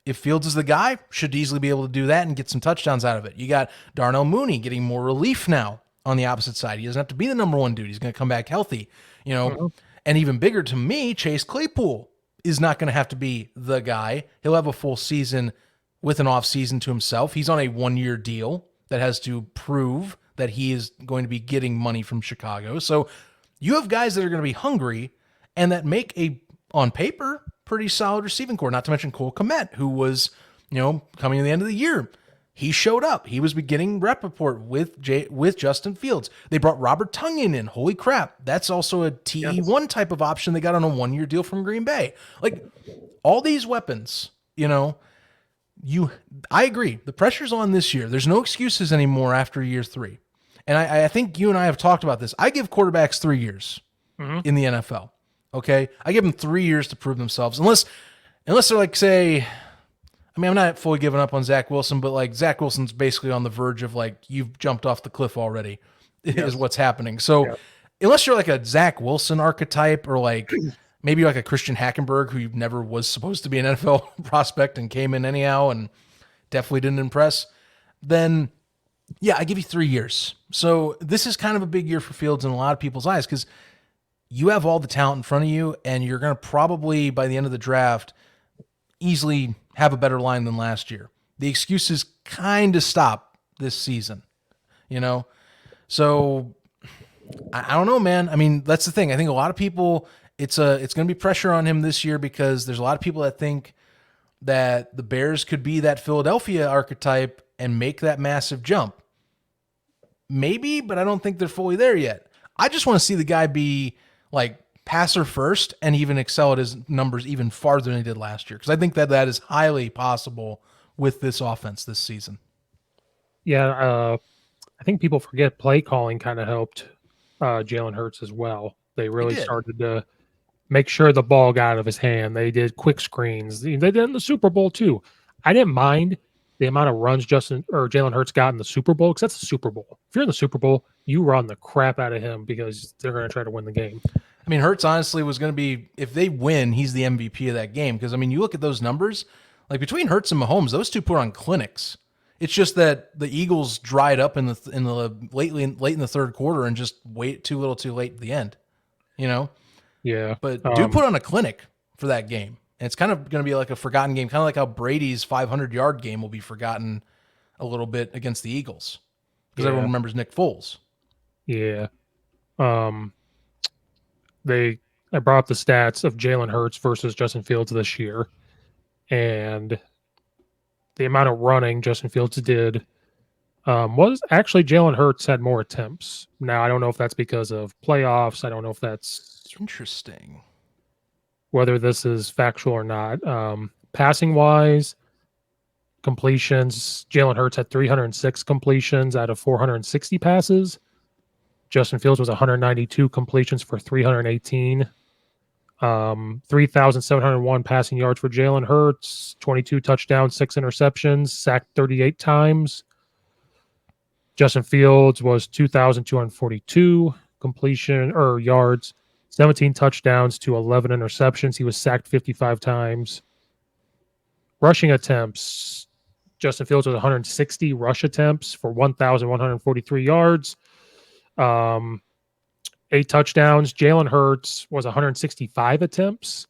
If Fields is the guy, should easily be able to do that and get some touchdowns out of it. You got Darnell Mooney getting more relief now on the opposite side. He doesn't have to be the number 1 dude. He's going to come back healthy, And even bigger to me, Chase Claypool is not going to have to be the guy. He'll have a full season with an off season to himself. He's on a 1-year deal that has to prove that he is going to be getting money from Chicago. So you have guys that are going to be hungry and that make a, on paper, pretty solid receiving core, not to mention Cole Kmet, who was, coming to the end of the year. He showed up. He was beginning rep report with Justin Fields. They brought Robert Tonyan in. Holy crap. That's also a TE1 type of option they got on a 1-year deal from Green Bay. Like all these weapons, I agree. The pressure's on this year. There's no excuses anymore after year 3. And I think you and I have talked about this. I give quarterbacks 3 years in the NFL. Okay. I give them 3 years to prove themselves. Unless they're like, say, I'm not fully giving up on Zach Wilson, but like Zach Wilson's basically on the verge of like, you've jumped off the cliff already is what's happening. So unless you're like a Zach Wilson archetype or like maybe like a Christian Hackenberg who never was supposed to be an NFL prospect and came in anyhow and definitely didn't impress, then yeah, I give you 3 years. So this is kind of a big year for Fields in a lot of people's eyes because you have all the talent in front of you and you're going to probably by the end of the draft easily have a better line than last year. The excuses kind of stop this season, So I don't know, man. That's the thing. I think a lot of people, it's going to be pressure on him this year because there's a lot of people that think that the Bears could be that Philadelphia archetype and make that massive jump. Maybe, but I don't think they're fully there yet. I just want to see the guy be like passer first and even excel at his numbers even farther than he did last year. Because I think that that is highly possible with this offense this season. Yeah, I think people forget play calling kind of helped Jalen Hurts as well. They He really did. started to make sure the ball got out of his hand. They did quick screens. They did in the Super Bowl too. I didn't mind the amount of runs Justin or Jalen Hurts got in the Super Bowl because that's the Super Bowl. If you're in the Super Bowl, you run the crap out of him because they're going to try to win the game. I mean, Hurts honestly was going to be, if they win, he's the MVP of that game. Because, I mean, you look at those numbers, like between Hurts and Mahomes, those two put on clinics. It's just that the Eagles dried up in the late in the third quarter and just wait too little too late at the end, you know? Yeah. But do put on a clinic for that game. And it's kind of going to be like a forgotten game, kind of like how Brady's 500-yard game will be forgotten a little bit against the Eagles because everyone remembers Nick Foles. Yeah. Um, I brought up the stats of Jalen Hurts versus Justin Fields this year, and the amount of running Justin Fields did was actually Jalen Hurts had more attempts. Now I don't know if that's because of playoffs. I don't know if that's Interesting. whether this is factual or not. Passing wise, completions, Jalen Hurts had 306 completions out of 460 passes. Justin Fields was 192 completions for 318. 3,701 passing yards for Jalen Hurts, 22 touchdowns, 6 interceptions, sacked 38 times. Justin Fields was 2,242 completion or yards, 17 touchdowns to 11 interceptions. He was sacked 55 times. Rushing attempts, Justin Fields was 160 rush attempts for 1,143 yards. 8 touchdowns. Jalen Hurts was 165 attempts,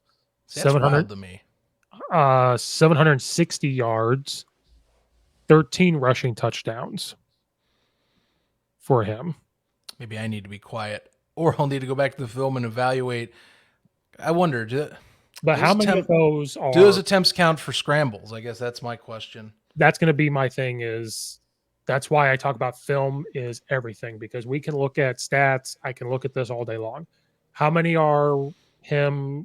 See, that's 700, wild to me. 760 yards, 13 rushing touchdowns for him. Maybe I need to be quiet, or I'll need to go back to the film and evaluate. I wonder, But how many of those do those are? attempts count for scrambles? I guess that's my question. That's going to be my thing. Is that's why I talk about film is everything because we can look at stats. I can look at this all day long. How many are him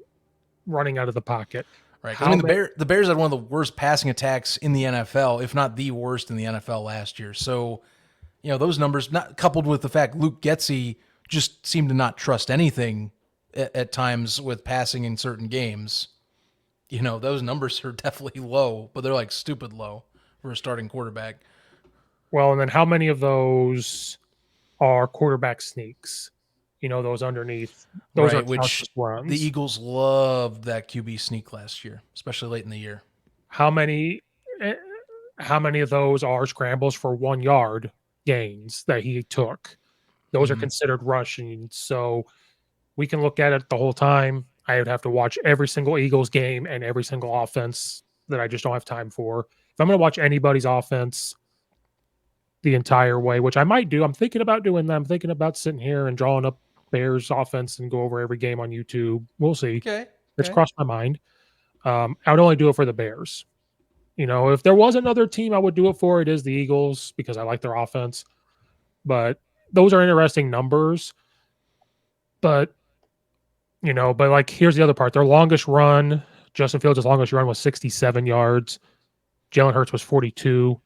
running out of the pocket? Right. Because I mean, the Bears had one of the worst passing attacks in the NFL, if not the worst in the NFL last year. So, you know, those numbers, not coupled with the fact Luke Getsy just seemed to not trust anything at times with passing in certain games. You know, those numbers are definitely low, but they're like stupid low for a starting quarterback. Well, and then how many of those are quarterback sneaks? You know, those underneath. Those are Right, which just runs. the Eagles loved that QB sneak last year, especially late in the year. How many? eh, How many of those are scrambles for 1 yard gains that he took? Those are considered rushing. So we can look at it the whole time. I would have to watch every single Eagles game and every single offense that I just don't have time for. If I'm going to watch anybody's offense the entire way, which I might do, I'm thinking about doing that. I'm thinking about sitting here and drawing up Bears offense and go over every game on YouTube. We'll see. Okay. It's crossed my mind. I would only do it for the Bears. You know, if there was another team I would do it for, it is the Eagles because I like their offense. But those are interesting numbers. But but like here's the other part. Their longest run, Justin Fields' longest run was 67 yards. Jalen Hurts was 42.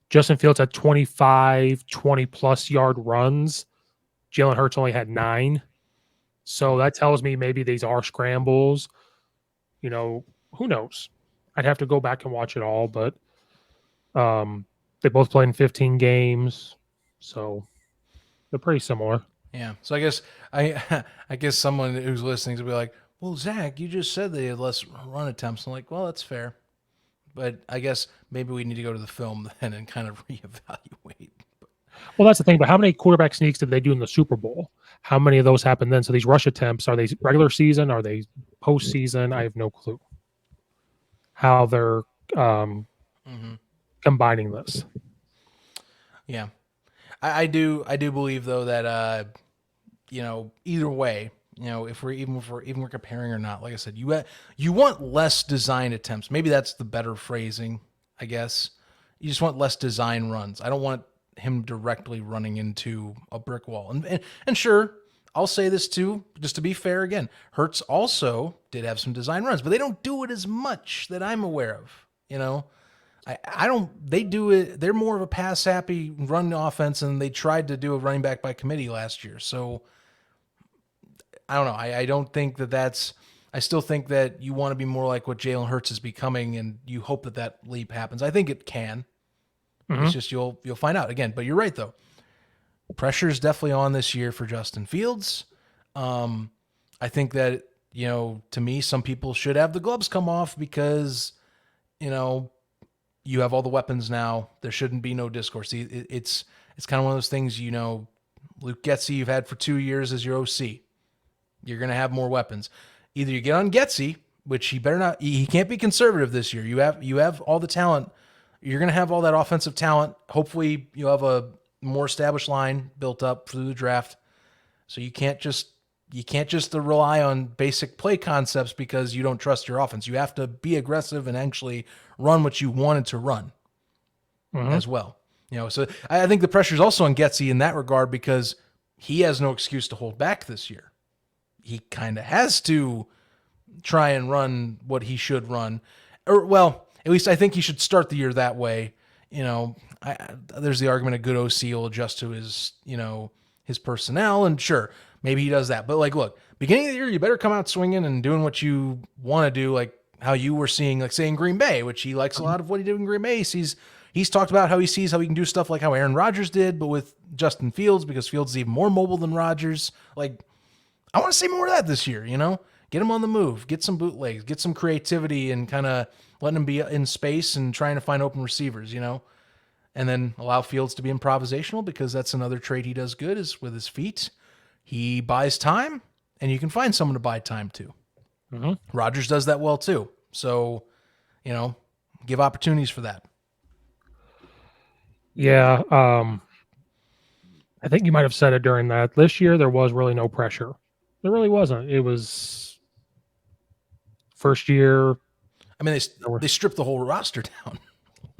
Justin Fields had 25, 20 plus yard runs. Jalen Hurts only had 9. So that tells me maybe these are scrambles. You know, who knows? I'd have to go back and watch it all, but they both played in 15 games. So they're pretty similar. Yeah. So I guess I guess someone who's listening will be like, "Well, Zach, you just said they had less run attempts." I'm like, "Well, that's fair." But I guess maybe we need to go to the film then and kind of reevaluate. Well, that's the thing. But how many quarterback sneaks did they do in the Super Bowl? How many of those happened then? So these rush attempts, are they regular season? Are they postseason? I have no clue how they're combining this. Yeah. I do believe though that you know, either way, you know, if we're comparing or not, like I said, you want less design attempts. Maybe that's the better phrasing, I guess. You just want less design runs. I don't want him directly running into a brick wall. And sure, I'll say this too, just to be fair again. Hertz also did have some design runs, but they don't do it as much that I'm aware of. You know, I don't. They do it. They're more of a pass happy run offense, and they tried to do a running back by committee last year. So I don't know. I don't think that that's. I still think that you want to be more like what Jalen Hurts is becoming, and you hope that that leap happens. I think it can. It's Hmm. just you'll find out again. But you're right though. Pressure is definitely on this year for Justin Fields. Um, I think that to me, some people should have the gloves come off because you know you have all the weapons now. There shouldn't be no discourse. It's kind of one of those things. Luke Getsy, you've had for 2 years as your OC. You're going to have more weapons. Either you get on Getsy, which he better not. He can't be conservative this year. You have all the talent. You're going to have all that offensive talent. Hopefully, you'll have a more established line built up through the draft. So you can't just rely on basic play concepts because you don't trust your offense. You have to be aggressive and actually run what you wanted to run Hmm. as well. So I think the pressure is also on Getsy in that regard because he has no excuse to hold back this year. He kind of has to try and run what he should run, or well, at least I think he should start the year that way. There's the argument a good OC will adjust to his personnel, and sure, maybe he does that. But like, look, beginning of the year, you better come out swinging and doing what you want to do, like how you were seeing, like say in Green Bay, which he likes a lot of what he did in Green Bay. He's talked about how he sees how he can do stuff like how Aaron Rodgers did, but with Justin Fields because Fields is even more mobile than Rodgers. Like, I want to see more of that this year. Get him on the move, get some bootlegs, get some creativity, and kind of letting him be in space and trying to find open receivers. And then allow Fields to be improvisational because that's another trait he does good is with his feet. He buys time, and you can find someone to buy time to. Hmm. Rodgers does that well too. So, you know, give opportunities for that. Yeah. I think you might have said it during that. This year, there was really no pressure. There really wasn't. It was first year. I mean, There were, they stripped the whole roster down.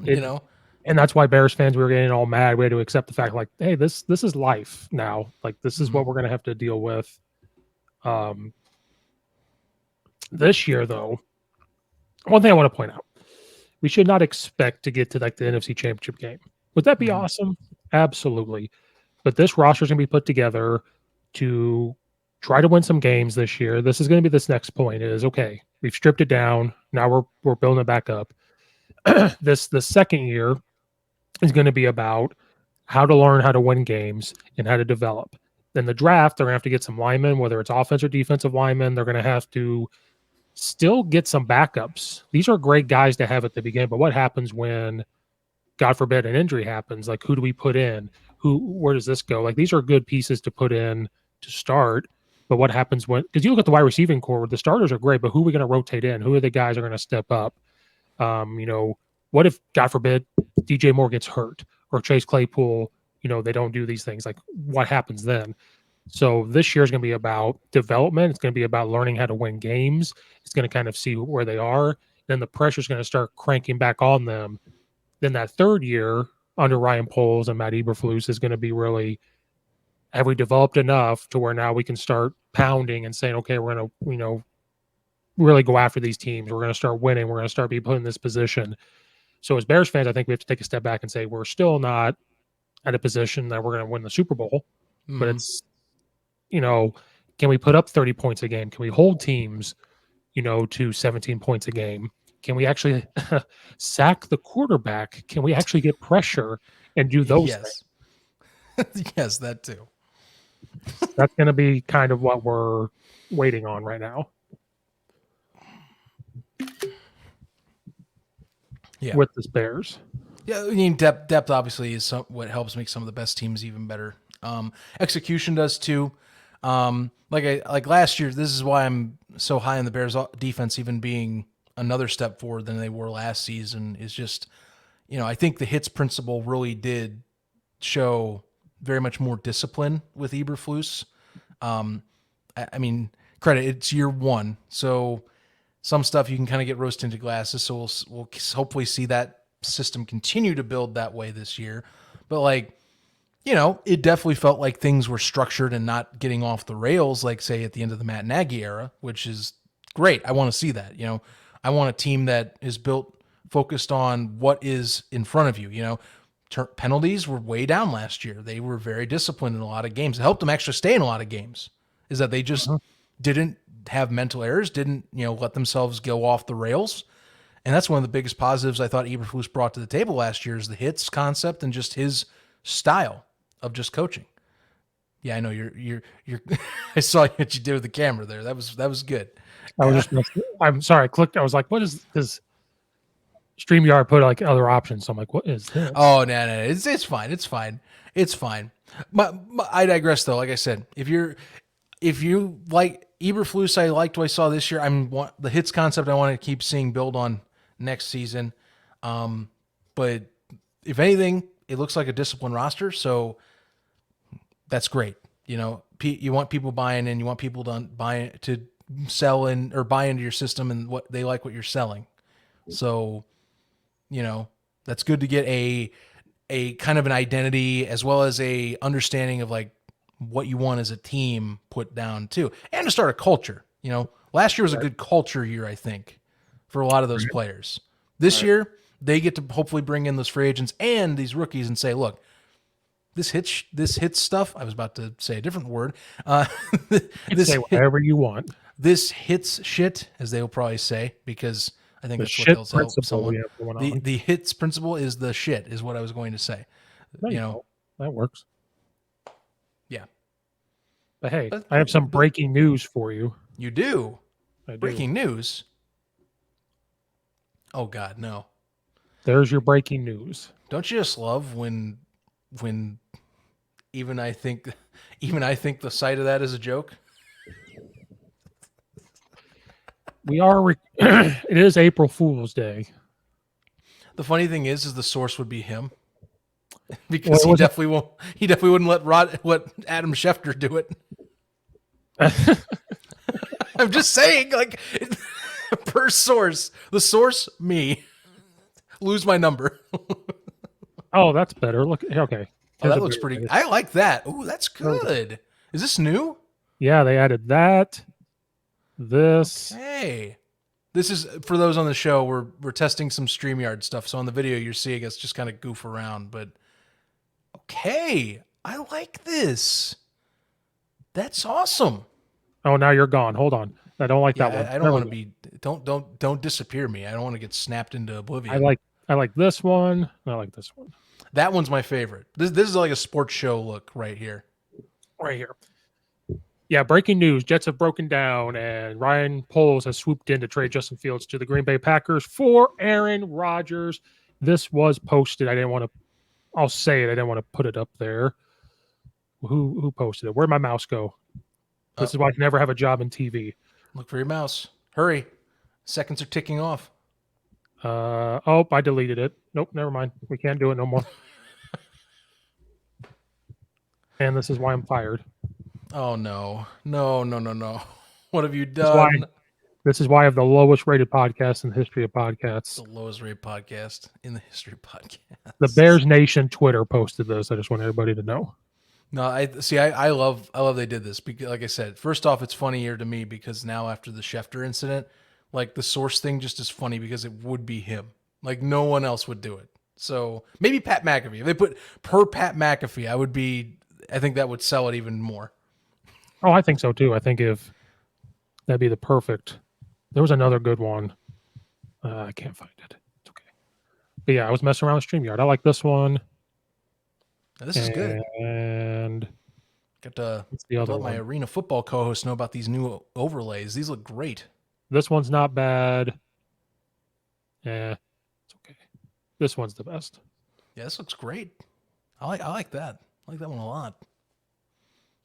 you it, know, and that's why Bears fans we were getting all mad. We had to accept the fact, like, hey, this is life now. Like, this is mm-hmm. what we're going to have to deal with. Um, this year, though, one thing I want to point out: we should not expect to get to like the NFC Championship game. Would that be Mm-hmm. awesome? Absolutely. But this roster is going to be put together to try to win some games this year. This is going to be this next point: is okay. We've stripped it down. Now we're building it back up. The second year is going to be about how to learn how to win games and how to develop. Then the draft, they're going to have to get some linemen, whether it's offense or defensive linemen. They're going to have to still get some backups. These are great guys to have at the beginning, but what happens when, God forbid, an injury happens? Like, who do we put in? Where does this go? Like, these are good pieces to put in to start. But what happens when, because you look at the wide receiving core, the starters are great, but who are we going to rotate in? Who are the guys that are going to step up? What if, God forbid, DJ Moore gets hurt or Chase Claypool, they don't do these things? Like, what happens then? So this year is going to be about development. It's going to be about learning how to win games. It's going to kind of see where they are. Then the pressure is going to start cranking back on them. Then that third year under Ryan Poles and Matt Eberflus is going to be really, have we developed enough to where now we can start pounding and saying, okay, we're going to, really go after these teams. We're going to start winning. We're going to start being put in this position. So as Bears fans, I think we have to take a step back and say we're still not at a position that we're going to win the Super Bowl, but Mm-hmm. it's, can we put up 30 points a game? Can we hold teams, to 17 points a game? Can we actually sack the quarterback? Can we actually get pressure and do those things? Yes. Yes, that too. That's going to be kind of what we're waiting on right now Yeah. with the Bears. Yeah, I mean depth obviously is what helps make some of the best teams even better. Execution does too. Like last year, this is why I'm so high on the Bears defense, even being another step forward than they were last season. Is just I think the hits principle really did show very much more discipline with Eberflus. I mean, credit, it's year one, so some stuff you can kind of get roast into glasses. So we'll hopefully see that system continue to build that way this year. But like, it definitely felt like things were structured and not getting off the rails, like say at the end of the Matt Nagy era, which is great. I want to see that. I want a team that is built focused on what is in front of you. Penalties were way down last year. They were very disciplined in a lot of games. It helped them actually stay in a lot of games. Is that they just didn't have mental errors, didn't let themselves go off the rails. And that's one of the biggest positives I thought Eberflus brought to the table last year is the hits concept and just his style of just coaching. Yeah, I know you're I saw what you did with the camera there. That was good. I'm sorry, I clicked. I was like, what is this? StreamYard put like other options. So I'm like, what is this? Oh no, it's fine. It's fine. I digress though. Like I said, if you like Eberflus, I liked what I saw this year. The hits concept I want to keep seeing build on next season. But if anything, it looks like a disciplined roster, so that's great. You want people buying in. You want people to sell in or buy into your system and what they like what you're selling. So, that's good to get a kind of an identity as well as a understanding of like what you want as a team put down too, and to start a culture. Last year was a good culture year, I think, for a lot of those players. This year, they get to hopefully bring in those free agents and these rookies and say, look, this hits stuff. I was about to say a different word. Say whatever you want. This hits shit, as they will probably say, because I think that's what they'll tell someone. The hits principle is the shit, is what I was going to say. That works. Yeah. But hey, I have some breaking news for you. You do? I do. Breaking news? Oh, God, no. There's your breaking news. Don't you just love when even I think the sight of that is a joke? It is April Fool's Day. The funny thing is the source would be him, because he definitely wouldn't let Adam Schefter do it. I'm just saying, like, per source, the source, me, lose my number. Oh, that's better. Look, okay. Oh, that looks pretty. I like that. Oh, that's good. Is this new? Yeah, they added that. This. Hey, this is for those on the show. We're testing some StreamYard stuff. So on the video, you're seeing us just kind of goof around. But okay, I like this. That's awesome. Oh, now you're gone. Hold on. I don't like that one. I don't want to be. Don't disappear me. I don't want to get snapped into oblivion. I like this one. I like this one. That one's my favorite. This is like a sports show look right here. Right here. Yeah, breaking news. Jets have broken down, and Ryan Poles has swooped in to trade Justin Fields to the Green Bay Packers for Aaron Rodgers. This was posted. I'll say it. I didn't want to put it up there. Who posted it? Where'd my mouse go? This is why I can never have a job in TV. Look for your mouse. Hurry. Seconds are ticking off. I deleted it. Nope, never mind. We can't do it no more. And this is why I'm fired. Oh, no. What have you done? This is why I have the lowest rated podcast in the history of podcasts. The lowest rated podcast in the history of podcasts. The Bears Nation Twitter posted this. I just want everybody to know. No, I love they did this because, like I said, first off, it's funnier to me because now after the Schefter incident, like the source thing just is funny because it would be him. Like no one else would do it. So maybe Pat McAfee. If they put per Pat McAfee, I think that would sell it even more. Oh, I think so too. I think if that'd be the perfect. There was another good one. I can't find it. It's okay. But yeah, I was messing around with StreamYard. I like this one. Now, this is good. And got to the other let my arena football co-host know about these new overlays. These look great. This one's not bad. Yeah, it's okay. This one's the best. Yeah, this looks great. I like that. I like that one a lot.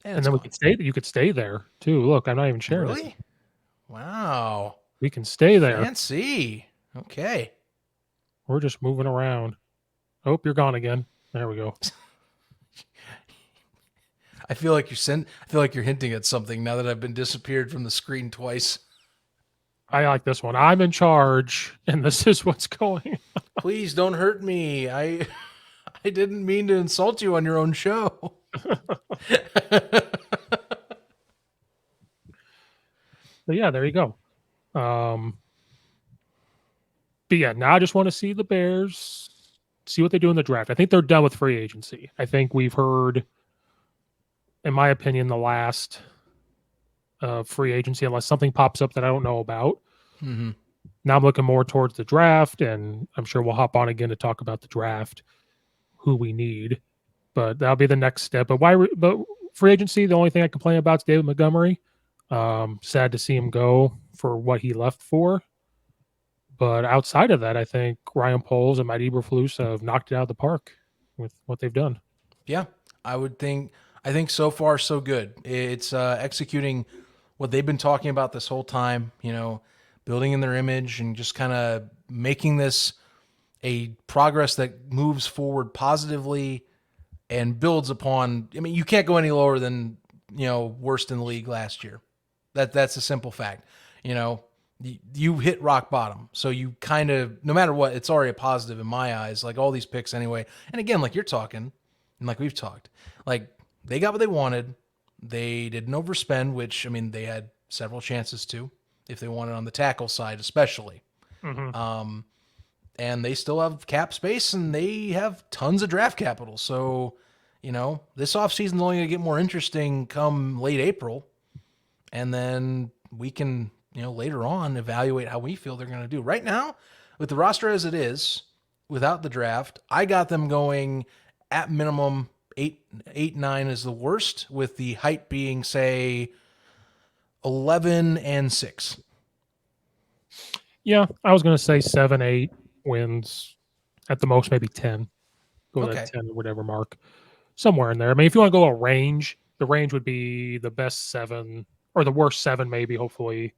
And then you could stay there too. Look, I'm not even sharing. Really? This. Wow. We can stay there. Fancy. Okay. We're just moving around. Oh, you're gone again. There we go. I feel like you're hinting at something now that I've been disappeared from the screen twice. I like this one. I'm in charge, and this is what's going on. Please don't hurt me. I didn't mean to insult you on your own show. But yeah, there you go. Um, but yeah, now I just want to see the Bears, see what they do in the draft. I think they're done with free agency. I think we've heard, in my opinion, the last free agency, unless something pops up that I don't know about. Mm-hmm. Now I'm looking more towards the draft, and I'm sure we'll hop on again to talk about the draft, who we need. But that'll be the next step. But But free agency, the only thing I complain about is David Montgomery. Sad to see him go for what he left for. But outside of that, I think Ryan Poles and Matt Eberflus have knocked it out of the park with what they've done. Yeah, I would think. I think so far so good. It's executing what they've been talking about this whole time. Building in their image and just kind of making this a progress that moves forward positively and builds upon. I mean, you can't go any lower than worst in the league last year. That's a simple fact. You know, you hit rock bottom, so you kind of, no matter what, it's already a positive in my eyes. Like all these picks anyway. And again, like you're talking, and like we've talked, like they got what they wanted. They didn't overspend, which I mean they had several chances to, if they wanted on the tackle side, especially. Mm-hmm. And they still have cap space and they have tons of draft capital. So, this offseason is only going to get more interesting come late April. And then we can, later on evaluate how we feel they're going to do. Right now, with the roster as it is, without the draft, I got them going at minimum 8-9 is the worst, with the height being, say, 11-6. Yeah, I was going to say 7, 8 wins at the most, maybe 10. Go with that Okay. 10 or whatever mark, somewhere in there. I mean, if you want to go a range, the range would be the best 7 or the worst 7, maybe, hopefully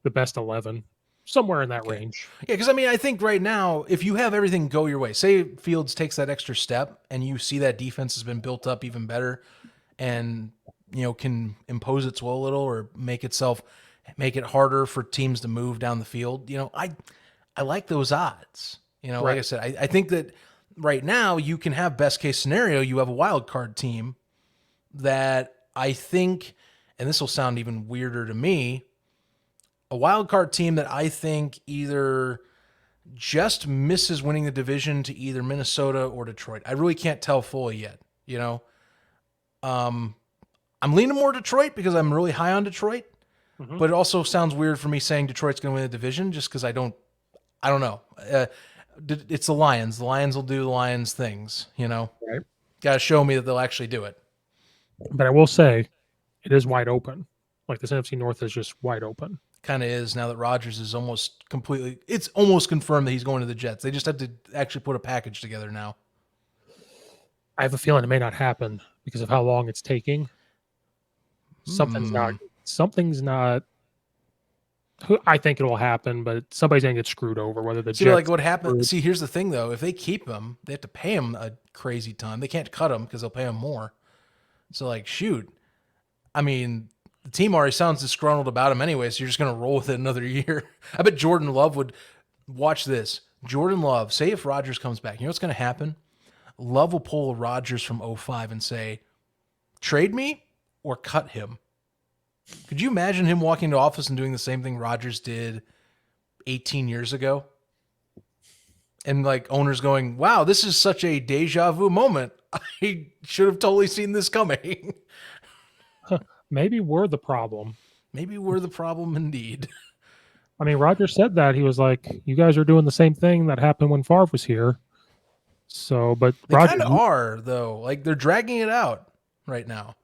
the best 11, somewhere in that Okay. range. Yeah, because I mean, I think right now, if you have everything go your way, say Fields takes that extra step and you see that defense has been built up even better and, can impose its will a little or make it harder for teams to move down the field, I like those odds. Like I Right. said, I think that right now you can have best case scenario, you have a wild card team that I think, and this will sound even weirder to me, a wild card team that I think either just misses winning the division to either Minnesota or Detroit. I really can't tell fully yet. Um, I'm leaning more Detroit because I'm really high on Detroit, Mm-hmm. but it also sounds weird for me saying Detroit's going to win the division just because I don't know. It's the Lions. The Lions will do the Lions things. Right. Got to show me that they'll actually do it. But I will say it is wide open. Like this NFC North is just wide open. Kind of is now that Rodgers is almost completely. It's almost confirmed that he's going to the Jets. They just have to actually put a package together now. I have a feeling it may not happen because of how long it's taking. Something's not. Hmm. Something's not. I think it will happen, but somebody's gonna get screwed over. Whether the See, like Jets what get happened. screwed. See, here's the thing though: if they keep him, they have to pay him a crazy ton. They can't cut him because they'll pay him more. So, like, shoot. I mean, the team already sounds disgruntled about him anyway. So you're just gonna roll with it another year. I bet Jordan Love would watch this. Jordan Love, say if Rodgers comes back, you know what's gonna happen? Love will pull Rodgers from '05 and say, "Trade me or cut him." Could you imagine him walking into office and doing the same thing Rodgers did 18 years ago? And like owners going, wow, this is such a deja vu moment. I should have totally seen this coming. Maybe we're the problem. Maybe we're the problem indeed. I mean, Roger said that he was like, "You guys are doing the same thing that happened when Favre was here." So, but They kind Rogers, of are, though. Like they're dragging it out right now.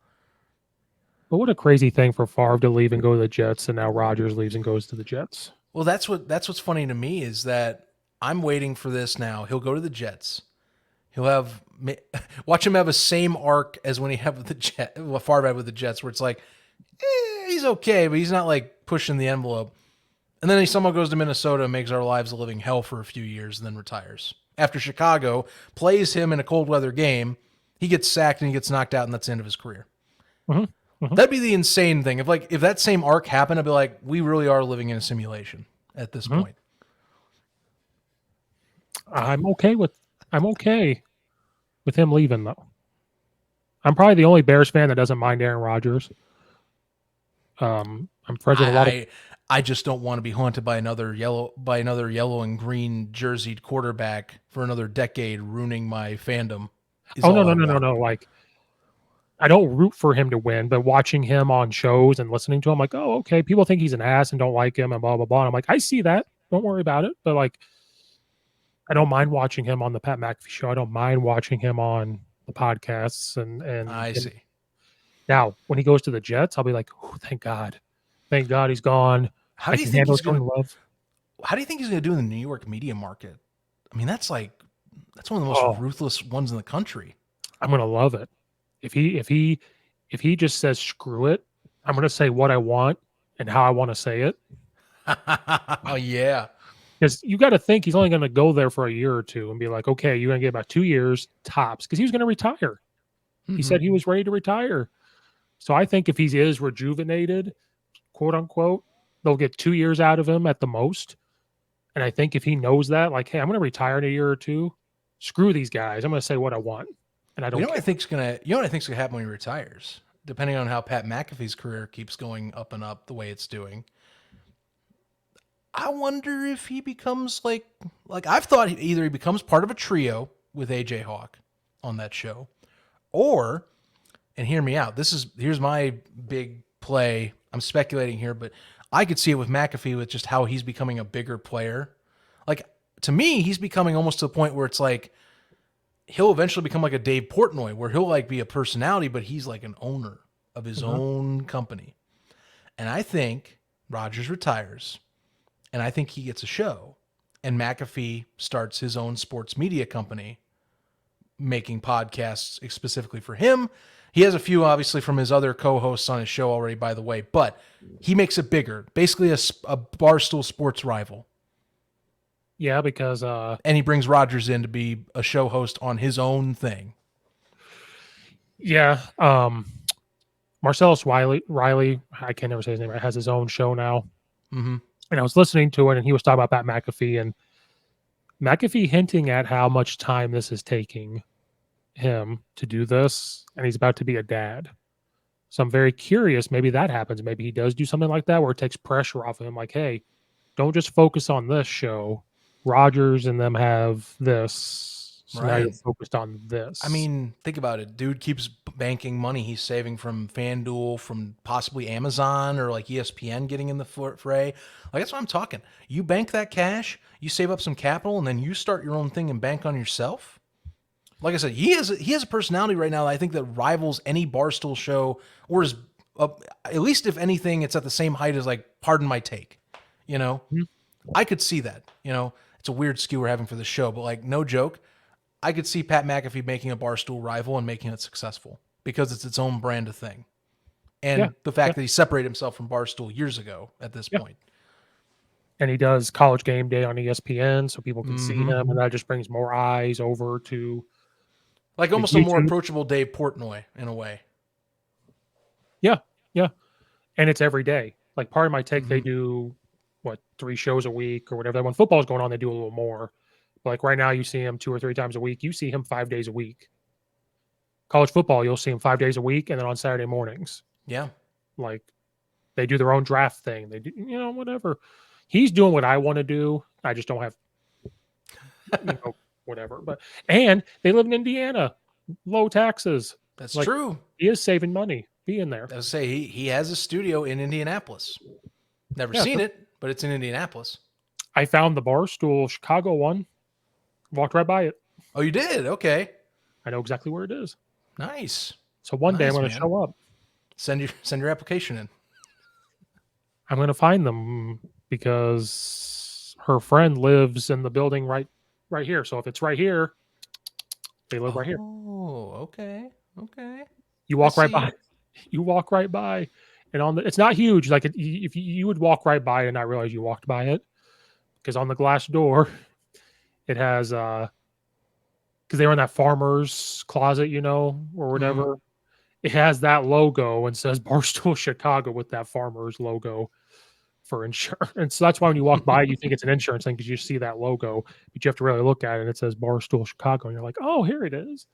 but what a crazy thing for Favre to leave and go to the Jets, and now Rogers leaves and goes to the Jets. Well, that's what's funny to me is that I'm waiting for this now. He'll go to the Jets. He'll have watch him have a same arc as when he had with the Jet, well, Favre had with the Jets, where it's like he's okay, but he's not like pushing the envelope. And then he somehow goes to Minnesota and makes our lives a living hell for a few years and then retires. After Chicago plays him in a cold weather game, he gets sacked and he gets knocked out, and that's the end of his career. Mm-hmm. That'd be the insane thing. If that same arc happened, I'd be like, we really are living in a simulation at this point. I'm okay with. I'm okay. with him leaving though. I'm probably the only Bears fan that doesn't mind Aaron Rodgers. I'm friends with a lot of. I just don't want to be haunted by another yellow and green jerseyed quarterback for another decade, ruining my fandom. Is Oh no all no I no no want. no! Like I don't root for him to win, but watching him on shows and listening to him, like, oh okay, people think he's an ass and don't like him and blah blah blah. And I'm like, I see that. Don't worry about it. But like, I don't mind watching him on the Pat McAfee show. I don't mind watching him on the podcasts and I him. see. Now when he goes to the Jets, I'll be like, oh, thank God he's gone. How I do you can think handle he's Jordan gonna? Love. How do you think he's gonna do in the New York media market? I mean, that's one of the most Oh, ruthless ones in the country. I'm gonna love it. If he just says screw it, I'm gonna say what I want and how I want to say it. Oh yeah. Because you got to think he's only gonna go there for a year or two and be like, okay, you're gonna get about 2 years tops because he was gonna retire. He Mm-hmm. said he was ready to retire. So I think if he is rejuvenated, quote unquote, they'll get 2 years out of him at the most. And I think if he knows that, like, hey, I'm gonna retire in a year or two, screw these guys. I'm gonna say what I want, and I Well, don't care. you know what I think's gonna happen when he retires, depending on how Pat McAfee's career keeps going up and up the way it's doing. I wonder if he becomes like I've thought either he becomes part of a trio with AJ Hawk on that show, or and hear me out. Here's my big play. I'm speculating here, but I could see it with McAfee with just how he's becoming a bigger player. Like to me, he's becoming almost to the point where it's like he'll eventually become like a Dave Portnoy, where he'll like be a personality, but he's like an owner of his Mhm. own company. And I think Rogers retires, and I think he gets a show, and McAfee starts his own sports media company, making podcasts specifically for him. He has a few, obviously, from his other co-hosts on his show already, by the way, but he makes it bigger, basically a Barstool Sports rival. Yeah, because And he brings Rogers in to be a show host on his own thing. yeah, Marcellus Riley, I can never say his name right, has his own show now. Mm-hmm. And I was listening to it and he was talking about Pat McAfee and McAfee hinting at how much time this is taking him to do this, and he's about to be a dad. So I'm very curious. Maybe that happens. Maybe he does do something like that where it takes pressure off of him. Like, hey, don't just focus on this show. Rogers and them have this. So now you're Right. focused on this. I mean, think about it. Dude keeps banking money he's saving from FanDuel, from possibly Amazon or like ESPN getting in the fray. Like, that's what I'm talking. You bank that cash, you save up some capital, and then you start your own thing and bank on yourself. Like I said, he has a personality right now that I think that rivals any Barstool show, or is at least if anything, it's at the same height as like Pardon My Take. You know, Mhm. I could see that. You know, it's a weird skew we're having for the show, but like no joke, I could see Pat McAfee making a Barstool rival and making it successful because it's its own brand of thing. Yeah. And the Yeah. fact that he separated himself from Barstool years ago at this Yeah. point. And he does college game day on ESPN so people can see Mm-hmm. him. And that just brings more eyes over to Like the almost a more YouTube. approachable Dave Portnoy in a way. Yeah. Yeah. And it's every day. Like part of my take, Mm-hmm. they do what 3 shows a week or whatever. When football's going on, they do a little more. But like right now, you see him 2 or 3 times a week. You see him 5 days a week. College football, you'll see him 5 days a week, and then on Saturday mornings, Yeah. like they do their own draft thing. They do, whatever. He's doing what I want to do. I just don't have, whatever. But and they live in Indiana, low taxes. That's Like true. he is saving money being there. I was say he has a studio in Indianapolis. Never Yeah, seen it, but it's in Indianapolis. I found the Barstool Chicago one. Walked right by it. Oh, you did? Okay. I know exactly where it is. Nice. So one day I'm Nice, going to man. show up. Send your application in. I'm going to find them because her friend lives in the building right here. So if it's right here, they live right here. Oh, okay. Okay. You I walk right see by. it. You walk right by, and it's not huge. Like if you would walk right by and not realize you walked by it, because on the glass door it has because they were in that farmer's closet, or Mm-hmm. whatever. It has that logo and says Barstool Chicago with that farmer's logo for insurance. So that's why when you walk by, you think it's an insurance thing because you see that logo, but you have to really look at it. And it says Barstool Chicago, and you're like, oh, here it is.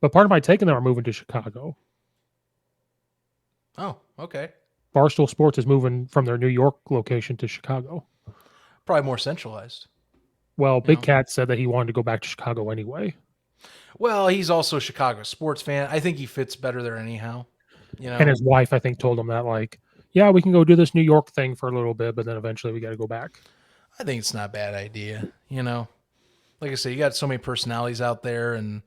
But part of my taking them are moving to Chicago. Oh, okay. Barstool Sports is moving from their New York location to Chicago. Probably more centralized. Well, You Big know? Cat said that he wanted to go back to Chicago anyway. Well, he's also a Chicago sports fan. I think he fits better there anyhow. You And know, his wife, I think, told him that, like, yeah, we can go do this New York thing for a little bit, but then eventually we got to go back. I think it's not a bad idea. You know, like I said, you got so many personalities out there, and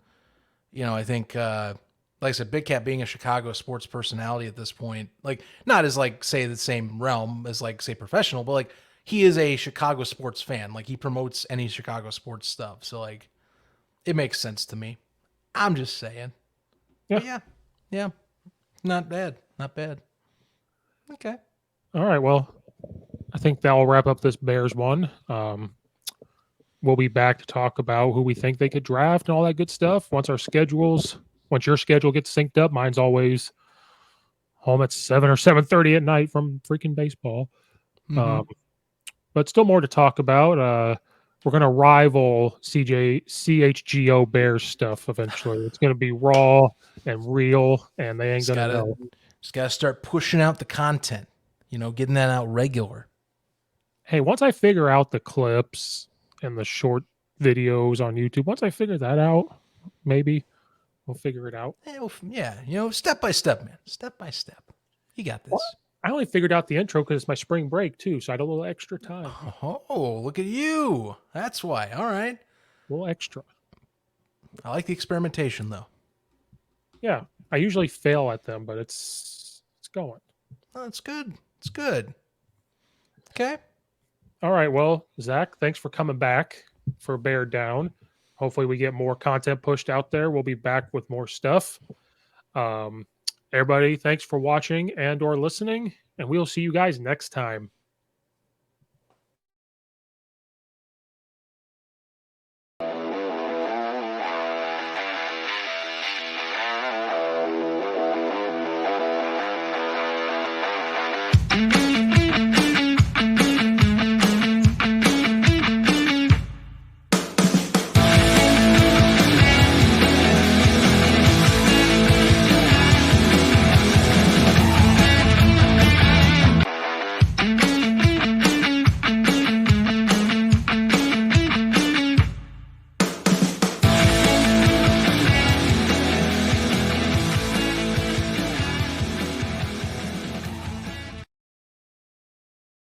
I think, like I said, Big Cat being a Chicago sports personality at this point, like not as like say the same realm as like say professional, but like he is a Chicago sports fan. Like he promotes any Chicago sports stuff, so like it makes sense to me. I'm just saying. Yeah. But yeah, not bad, not bad. Okay. All right. Well, I think that'll wrap up this Bears one. We'll be back to talk about who we think they could draft and all that good stuff once your schedule gets synced up. Mine's always home at 7 or 7:30 at night from freaking baseball. Mm-hmm. But still more to talk about. We're gonna rival CHGO Bears stuff eventually. It's gonna be raw and real, and they ain't Just gonna gotta know. just gotta start pushing out the content. Getting that out regular. Hey, once I figure out the clips and the short videos on YouTube, once I figure that out, maybe we'll figure it out. Yeah, step by step, man. Step by step. You got this. I only figured out the intro because it's my spring break too, so I had a little extra time. Oh, look at you. That's why. All right. A little extra. I like the experimentation though. Yeah, I usually fail at them, but it's going. Oh, that's good. It's good. Okay. All right. Well, Zach, thanks for coming back for Bear Down. Hopefully, we get more content pushed out there. We'll be back with more stuff. Everybody, thanks for watching and/or listening, and we'll see you guys next time.